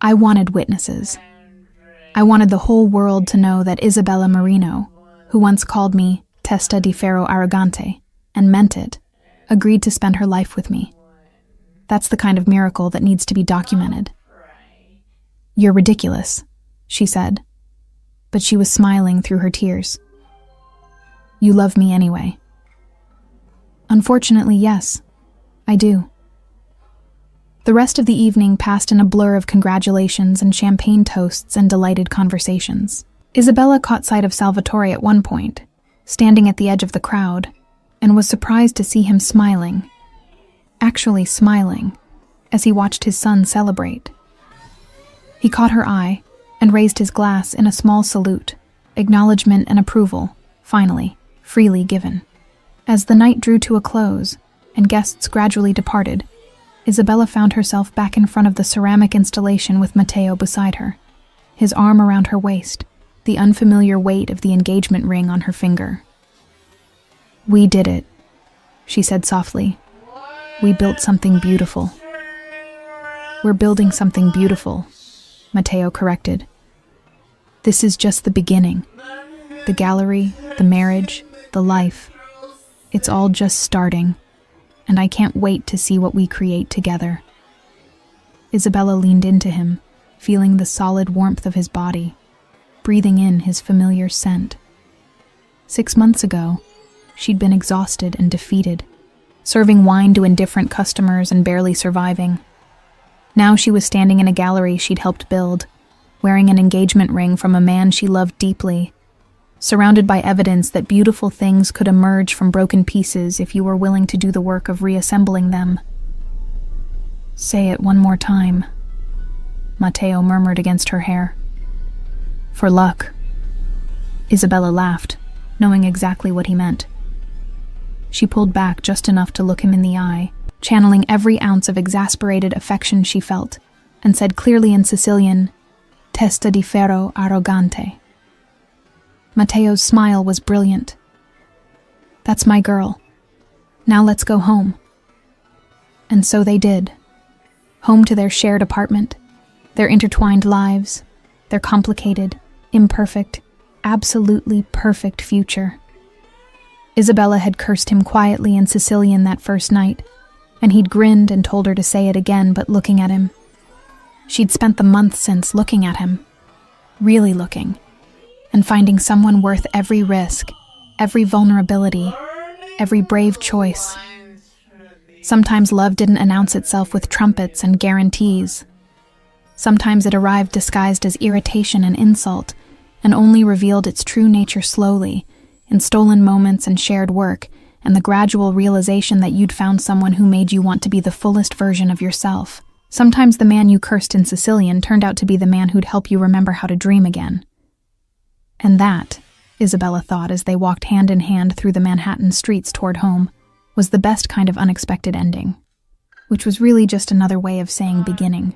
"I wanted witnesses. I wanted the whole world to know that Isabella Marino, who once called me testa di ferro arrogante, and meant it, agreed to spend her life with me. That's the kind of miracle that needs to be documented." "You're ridiculous," she said, but she was smiling through her tears. "You love me anyway." "Unfortunately, yes, I do." The rest of the evening passed in a blur of congratulations and champagne toasts and delighted conversations. Isabella caught sight of Salvatore at one point, standing at the edge of the crowd, and was surprised to see him smiling. Actually smiling, as he watched his son celebrate. He caught her eye and raised his glass in a small salute, acknowledgement and approval, finally, freely given. As the night drew to a close and guests gradually departed, Isabella found herself back in front of the ceramic installation with Matteo beside her, his arm around her waist, the unfamiliar weight of the engagement ring on her finger. "We did it," she said softly. "We built something beautiful." "We're building something beautiful," Matteo corrected. "This is just the beginning. The gallery, the marriage, the life. It's all just starting, and I can't wait to see what we create together." Isabella leaned into him, feeling the solid warmth of his body, breathing in his familiar scent. 6 months ago, she'd been exhausted and defeated, serving wine to indifferent customers and barely surviving. Now she was standing in a gallery she'd helped build, wearing an engagement ring from a man she loved deeply, surrounded by evidence that beautiful things could emerge from broken pieces if you were willing to do the work of reassembling them. "Say it one more time," Matteo murmured against her hair. "For luck." Isabella laughed, knowing exactly what he meant. She pulled back just enough to look him in the eye, channeling every ounce of exasperated affection she felt, and said clearly in Sicilian, "Testa di ferro arrogante." Matteo's smile was brilliant. "That's my girl. Now let's go home." And so they did. Home to their shared apartment, their intertwined lives, their complicated, imperfect, absolutely perfect future. Isabella had cursed him quietly in Sicilian that first night, and he'd grinned and told her to say it again but looking at him. She'd spent the month since looking at him, really looking, and finding someone worth every risk, every vulnerability, every brave choice. Sometimes love didn't announce itself with trumpets and guarantees. Sometimes it arrived disguised as irritation and insult, and only revealed its true nature slowly, in stolen moments and shared work, and the gradual realization that you'd found someone who made you want to be the fullest version of yourself. Sometimes the man you cursed in Sicilian turned out to be the man who'd help you remember how to dream again. And that, Isabella thought as they walked hand in hand through the Manhattan streets toward home, was the best kind of unexpected ending, which was really just another way of saying beginning.